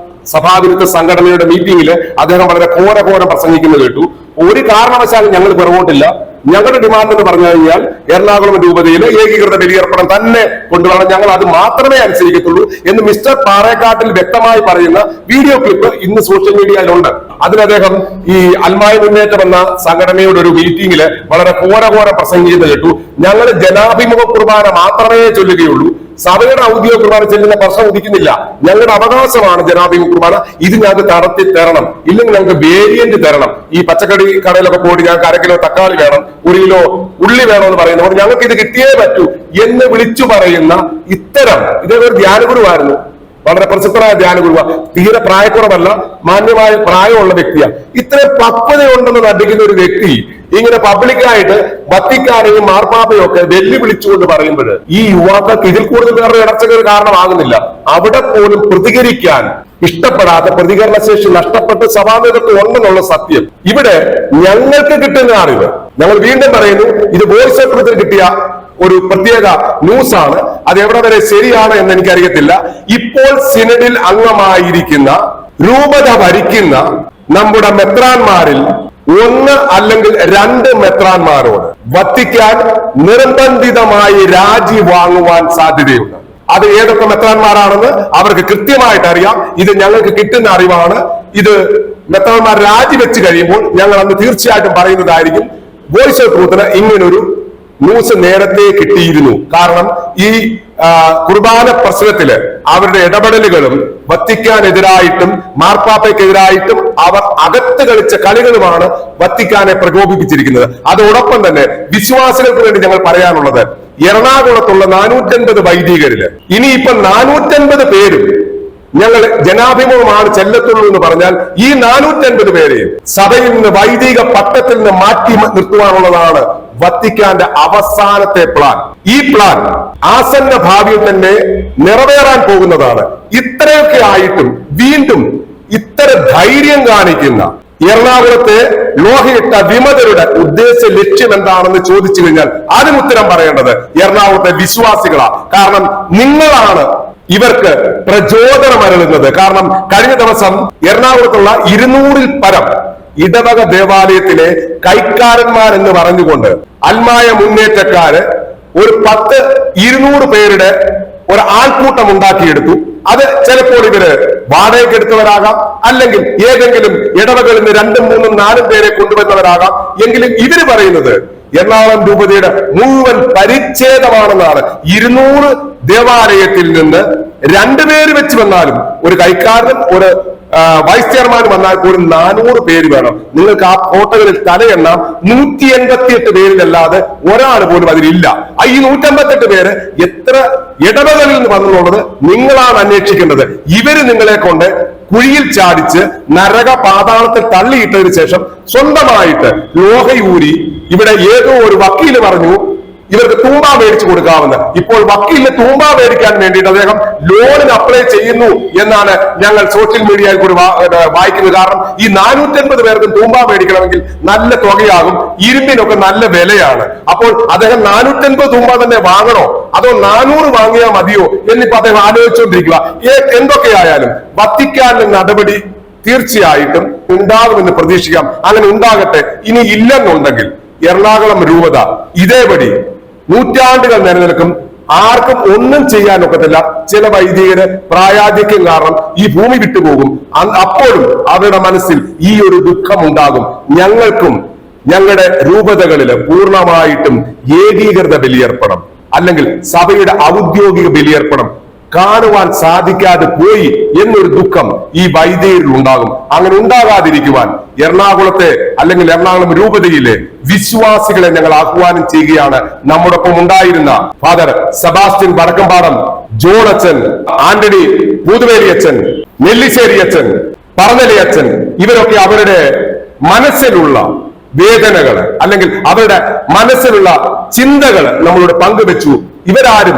[SPEAKER 1] സഭാവിരുദ്ധ സംഘടനയുടെ മീറ്റിംഗിൽ അദ്ദേഹം വളരെ ഘോരം പ്രസംഗിക്കുന്നത് കേട്ടു. ഒരു കാരണവശാലും ഞങ്ങൾ പിറകോട്ടില്ല. ഞങ്ങളുടെ ഡിമാൻഡ് എന്ന് പറഞ്ഞു കഴിഞ്ഞാൽ എറണാകുളം രൂപതയിൽ ഏകീകൃത ബലിയർപ്പണം തന്നെ കൊണ്ടുവരണം, ഞങ്ങൾ അത് മാത്രമേ അനുസരിക്കത്തുള്ളൂ എന്ന് മിസ്റ്റർ പാറേക്കാട്ടിൽ വ്യക്തമായി പറയുന്ന വീഡിയോ ക്ലിപ്പ് ഇന്ന് സോഷ്യൽ മീഡിയയിലുണ്ട്. അതിൽ അദ്ദേഹം ഈ അൽമായ മുന്നേറ്റം എന്ന സംഘടനയുടെ ഒരു മീറ്റിംഗിൽ വളരെ ഘോരം പ്രസംഗിക്കുന്നത് കേട്ടു. ഞങ്ങൾ ജനാഭിമുഖ കുർബാന മാത്രമേ ചൊല്ലുകയുള്ളൂ, സഭയുടെ ഔദ്യോഗിക കുർബാന ചെല്ലുന്ന പ്രശ്നം ഉദിക്കുന്നില്ല, ഞങ്ങളുടെ അവകാശമാണ് ജനാഭിമുഖ കുർബാന, ഇത് ഞങ്ങൾക്ക് നടത്തി തരണം, ഇല്ലെങ്കിൽ ഞങ്ങൾക്ക് വേരിയന്റ് തരണം. ഈ പച്ചക്കറി കടയിലൊക്കെ പോയിട്ട് ഞങ്ങൾക്ക് 1 കിലോ തക്കാളി വേണം, 1 കിലോ ഉള്ളി വേണമെന്ന് പറയുന്നവർ ഞങ്ങൾക്ക് ഇത് കിട്ടിയേ പറ്റൂ എന്ന് വിളിച്ചു പറയുന്ന ഇത്തരം ഇതൊരു ധ്യാനഗുരുവായിരുന്നു, വളരെ പ്രസിദ്ധമായ ധ്യാനഗുരുവ, തീരെ പ്രായക്കുറവല്ല, മാന്യമായ പ്രായമുള്ള വ്യക്തിയാണ്. ഇത്രയും പക്വതയുണ്ടെന്ന് നടിക്കുന്ന ഒരു വ്യക്തി ഇങ്ങനെ പബ്ലിക്കായിട്ട് വത്തിക്കാനെയും മാർപ്പാപ്പയും ഒക്കെ വെല്ലുവിളിച്ചുകൊണ്ട് പറയുമ്പോൾ ഈ യുവാക്കൾക്ക് ഇതിൽ കൂടുതൽ വേറെ ഇടർച്ചകൾ കാരണമാകുന്നില്ല. അവിടെ പോലും പ്രതികരിക്കാൻ ഇഷ്ടപ്പെടാത്ത, പ്രതികരണശേഷി നഷ്ടപ്പെട്ട് സഭാ നേതൃത്വം ഉണ്ടെന്നുള്ള സത്യം ഇവിടെ ഞങ്ങൾക്ക് കിട്ടുന്ന അറിവ്. ഞങ്ങൾ വീണ്ടും പറയുന്നു, ഇത് വോയിസ് ഓഫ് ട്രൂത്തിൽ കിട്ടിയ ഒരു പ്രത്യേക ന്യൂസ് ആണ്. അത് എവിടെ വരെ ശരിയാണ് എന്ന് എനിക്കറിയത്തില്ല. ഇപ്പോൾ സിനഡിൽ അംഗമായിരിക്കുന്ന, രൂപത ഭരിക്കുന്ന നമ്മുടെ മെത്രാന്മാരിൽ 1 അല്ലെങ്കിൽ 2 മെത്രാന്മാരോട് വത്തിക്കാൻ നിർബന്ധിതമായി രാജി വാങ്ങുവാൻ സാധ്യതയുണ്ട്. അത് ഏതൊക്കെ മെത്രാന്മാരാണെന്ന് അവർക്ക് കൃത്യമായിട്ട് അറിയാം. ഇത് ഞങ്ങൾക്ക് കിട്ടുന്ന അറിവാണ്. ഇത് മെത്രാന്മാർ രാജിവെച്ച് കഴിയുമ്പോൾ ഞങ്ങൾ അന്ന് തീർച്ചയായിട്ടും പറയുന്നതായിരിക്കും. വോയിസ് ഓഫ് ട്രൂത്തിന് ഇങ്ങനൊരു ന്യൂസ് നേരത്തെ കിട്ടിയിരുന്നു. കാരണം ഈ കുർബാന പ്രശ്നത്തില് അവരുടെ ഇടപെടലുകളും വത്തിക്കാനെതിരായിട്ടും മാർപ്പാപ്പയ്ക്കെതിരായിട്ടും അവർ അകത്ത് കളിച്ച കളികളുമാണ് വത്തിക്കാനെ പ്രകോപിപ്പിച്ചിരിക്കുന്നത്. അതോടൊപ്പം തന്നെ വിശ്വാസികൾക്ക് വേണ്ടി ഞങ്ങൾ പറയാനുള്ളത്, എറണാകുളത്തുള്ള 450 വൈദികരില് ഇനിയിപ്പൊ 450 പേരും ഞങ്ങൾ ജനാഭിമുഖമാണ് ചെല്ലത്തുള്ളൂ എന്ന് പറഞ്ഞാൽ ഈ 450 പേരെയും സഭയിൽ നിന്ന് വൈദിക പട്ടത്തിൽ നിന്ന് മാറ്റി നിർത്തുവാനുള്ളതാണ് വത്തിക്കാന്റെ അവസാനത്തെ പ്ലാൻ. ഈ പ്ലാൻ ആസന്ന ഭാവിയിൽ തന്നെ നിറവേറാൻ പോകുന്നതാണ്. ഇത്രയൊക്കെ ആയിട്ടും വീണ്ടും ഇത്ര ധൈര്യം കാണിക്കുന്ന എറണാകുളത്തെ ലോഹയിട്ട വിമതരുടെ ഉദ്ദേശ ലക്ഷ്യം എന്താണെന്ന് ചോദിച്ചു കഴിഞ്ഞാൽ അതിന് ഉത്തരം പറയേണ്ടത് എറണാകുളത്തെ വിശ്വാസികളാണ്. കാരണം നിങ്ങളാണ് ഇവർക്ക് പ്രചോദനമരുളുന്നത്. കാരണം കഴിഞ്ഞ ദിവസം എറണാകുളത്തുള്ള 200-ൽ പരം ഇടവക ദേവാലയത്തിലെ കൈക്കാരന്മാരെന്ന് പറഞ്ഞുകൊണ്ട് അൽമായ മുന്നേറ്റക്കാര് ഒരു 200 പേരുടെ ഒരു ആൾക്കൂട്ടം ഉണ്ടാക്കിയെടുത്തു. അത് ചിലപ്പോൾ ഇവര് വാടകയ്ക്ക് എടുത്തവരാകാം, അല്ലെങ്കിൽ ഏതെങ്കിലും ഇടവകളിൽ നിന്ന് 2, 3, 4 പേരെ കൊണ്ടുവന്നവരാകാം. എങ്കിലും ഇവര് പറയുന്നത് എറണാകുളം രൂപതയുടെ മുഴുവൻ പരിച്ഛേദമാണെന്നാണ്. 200 ദേവാലയത്തിൽ നിന്ന് 2 പേര് വെച്ച് വന്നാലും, ഒരു കൈക്കാരനും ഒരു വൈസ് ചെയർമാൻ വന്നാൽ പോലും 400 പേര് വേണം. നിങ്ങൾക്ക് ആ ഫോട്ടോകളിൽ തലയെണ്ണാം 188 പേരിലല്ലാതെ ഒരാൾ പോലും അതിലില്ല. ഈ 158 പേര് എത്ര ഇടവകളിൽ നിന്ന് വന്നുള്ളത് നിങ്ങളാണ് അന്വേഷിക്കേണ്ടത്. ഇവര് നിങ്ങളെ കൊണ്ട് കുഴിയിൽ ചാടിച്ച് നരക പാതാളത്തിൽ തള്ളിയിട്ടതിന് ശേഷം സ്വന്തമായിട്ട് ലോഹയൂരി ഇവിടെ ഏതോ ഒരു വക്കീല് പറഞ്ഞു ഇവർക്ക് തൂമ്പ മേടിച്ചു കൊടുക്കാമെന്ന്. ഇപ്പോൾ വക്കീലിന് തൂമ്പ മേടിക്കാൻ വേണ്ടിയിട്ട് അദ്ദേഹം ലോണിന് അപ്ലൈ ചെയ്യുന്നു എന്നാണ് ഞങ്ങൾ സോഷ്യൽ മീഡിയയിൽ കൂടി വായിക്കുന്നത്. കാരണം ഈ 450 പേർക്കും തൂമ്പ മേടിക്കണമെങ്കിൽ നല്ല തുകയാകും, ഇരുമ്പിനൊക്കെ നല്ല വിലയാണ്. അപ്പോൾ അദ്ദേഹം 450 തൂമ്പ തന്നെ വാങ്ങണോ അതോ 400 വാങ്ങിയാൽ മതിയോ എന്നിപ്പോ അദ്ദേഹം ആലോചിച്ചുകൊണ്ടിരിക്കുക. എന്തൊക്കെയായാലും വത്തിക്കാന്റെ നടപടി തീർച്ചയായിട്ടും ഉണ്ടാകുമെന്ന് പ്രതീക്ഷിക്കാം. അങ്ങനെ ഉണ്ടാകട്ടെ. ഇനി ഇല്ലെന്നുണ്ടെങ്കിൽ എറണാകുളം രൂപത ഇതേപടി നൂറ്റാണ്ടുകൾ നിലനിൽക്കും. ആർക്കും ഒന്നും ചെയ്യാനൊക്കത്തില്ല. ചില വൈദികര് പ്രായാധിക്യം കാരണം ഈ ഭൂമി വിട്ടുപോകും. അപ്പോഴും അവരുടെ മനസ്സിൽ ഈ ഒരു ദുഃഖം ഉണ്ടാകും. ഞങ്ങൾക്കും ഞങ്ങളുടെ രൂപതകളില് പൂർണ്ണമായിട്ടും ഏകീകൃത ബലിയർപ്പണം അല്ലെങ്കിൽ സഭയുടെ ഔദ്യോഗിക ബലിയർപ്പണം കാണുവാൻ സാധിക്കാതെ പോയി എന്നൊരു ദുഃഖം ഈ വൈദികരിൽ ഉണ്ടാകും. അങ്ങനെ ഉണ്ടാകാതിരിക്കുവാൻ എറണാകുളത്തെ അല്ലെങ്കിൽ എറണാകുളം രൂപതയിലെ വിശ്വാസികളെ ഞങ്ങൾ ആഹ്വാനം ചെയ്യുകയാണ്. നമ്മോടൊപ്പം ഉണ്ടായിരുന്ന ഫാദർ സെബാസ്റ്റ്യൻ വടക്കമ്പാടം, ജോൺ അച്ഛൻ, ആന്റണി പൂതുവേലി അച്ഛൻ, നെല്ലിശ്ശേരി അച്ഛൻ, പറന്നലി അച്ഛൻ, ഇവരൊക്കെ അവരുടെ മനസ്സിലുള്ള വേദനകള് അല്ലെങ്കിൽ അവരുടെ മനസ്സിലുള്ള ചിന്തകള് നമ്മളോട് പങ്കുവെച്ചു. ഇവരാരും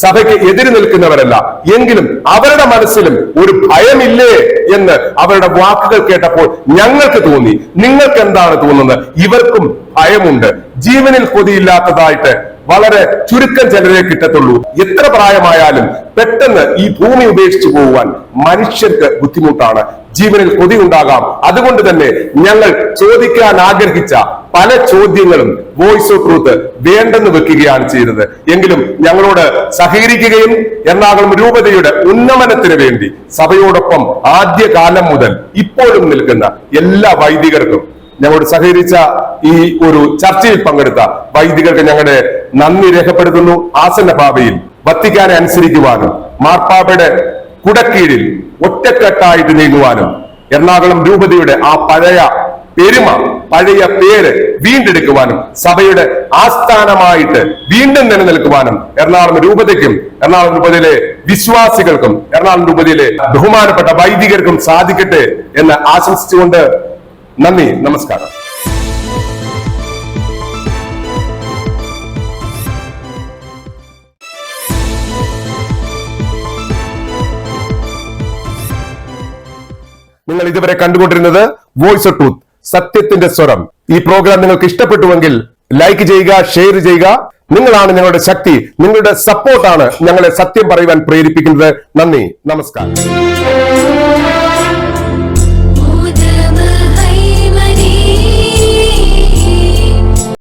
[SPEAKER 1] സഭയ്ക്ക് എതിര് നിൽക്കുന്നവരല്ല. എങ്കിലും അവരുടെ മനസ്സിലും ഒരു ഭയമില്ലേ എന്ന് അവരുടെ വാക്കുകൾ കേട്ടപ്പോൾ ഞങ്ങൾക്ക് തോന്നി. നിങ്ങൾക്ക് എന്താണ് തോന്നുന്നത്? ഇവർക്കും ഭയമുണ്ട്. ജീവനിൽ കൊതിയില്ലാത്തതായിട്ട് വളരെ ചുരുക്കം ചിലരെ കിട്ടത്തുള്ളൂ. എത്ര പ്രായമായാലും പെട്ടെന്ന് ഈ ഭൂമി ഉപേക്ഷിച്ചു പോകുവാൻ മനുഷ്യർക്ക് ബുദ്ധിമുട്ടാണ്. ജീവനിൽ കൊതി ഉണ്ടാകാം. അതുകൊണ്ട് തന്നെ ഞങ്ങൾ ചോദിക്കാൻ ആഗ്രഹിച്ച പല ചോദ്യങ്ങളും വോയിസ് ഓഫ് ട്രൂത്ത് വേണ്ടെന്ന് വെക്കുകയാണ് ചെയ്തത്. എങ്കിലും ഞങ്ങളോട് സഹകരിക്കുകയും എറണാകുളം രൂപതയുടെ ഉന്നമനത്തിന് വേണ്ടി സഭയോടൊപ്പം ആദ്യകാലം മുതൽ ഇപ്പോഴും നിൽക്കുന്ന എല്ലാ വൈദികർക്കും, ഞങ്ങളോട് സഹകരിച്ച ഈ ഒരു ചർച്ചയിൽ പങ്കെടുത്ത വൈദികർക്ക് ഞങ്ങളുടെ നന്ദി രേഖപ്പെടുത്തുന്നു. ആസന്ന ഭാവിയിൽ വത്തിക്കാനെ അനുസരിക്കുവാനും മാർപ്പാപ്പയുടെ കുടക്കീഴിൽ ഒറ്റക്കെട്ടായിട്ട് നീങ്ങുവാനും എറണാകുളം രൂപതയുടെ ആ പഴയ പെരുമ, പഴയ പേര് വീണ്ടെടുക്കുവാനും സഭയുടെ ആസ്ഥാനമായിട്ട് വീണ്ടും നിലനിൽക്കുവാനും എറണാകുളം രൂപതയ്ക്കും എറണാകുളം രൂപതയിലെ വിശ്വാസികൾക്കും എറണാകുളം രൂപതയിലെ ബഹുമാനപ്പെട്ട വൈദികർക്കും സാധിക്കട്ടെ എന്ന് ആശംസിച്ചുകൊണ്ട് നന്ദി, നമസ്കാരം. നിങ്ങൾ ഇതുവരെ കണ്ടുകൊണ്ടിരുന്നത് വോയിസ് ഓഫ് ട്രൂത്ത്, സത്യത്തിന്റെ സ്വരം. ഈ പ്രോഗ്രാം നിങ്ങൾക്ക് ഇഷ്ടപ്പെട്ടുവെങ്കിൽ ലൈക്ക് ചെയ്യുക, ഷെയർ ചെയ്യുക. നിങ്ങളാണ് ഞങ്ങളുടെ ശക്തി. നിങ്ങളുടെ സപ്പോർട്ടാണ് ഞങ്ങളെ സത്യം പറയുവാൻ പ്രേരിപ്പിക്കുന്നത്. നന്ദി, നമസ്കാരം.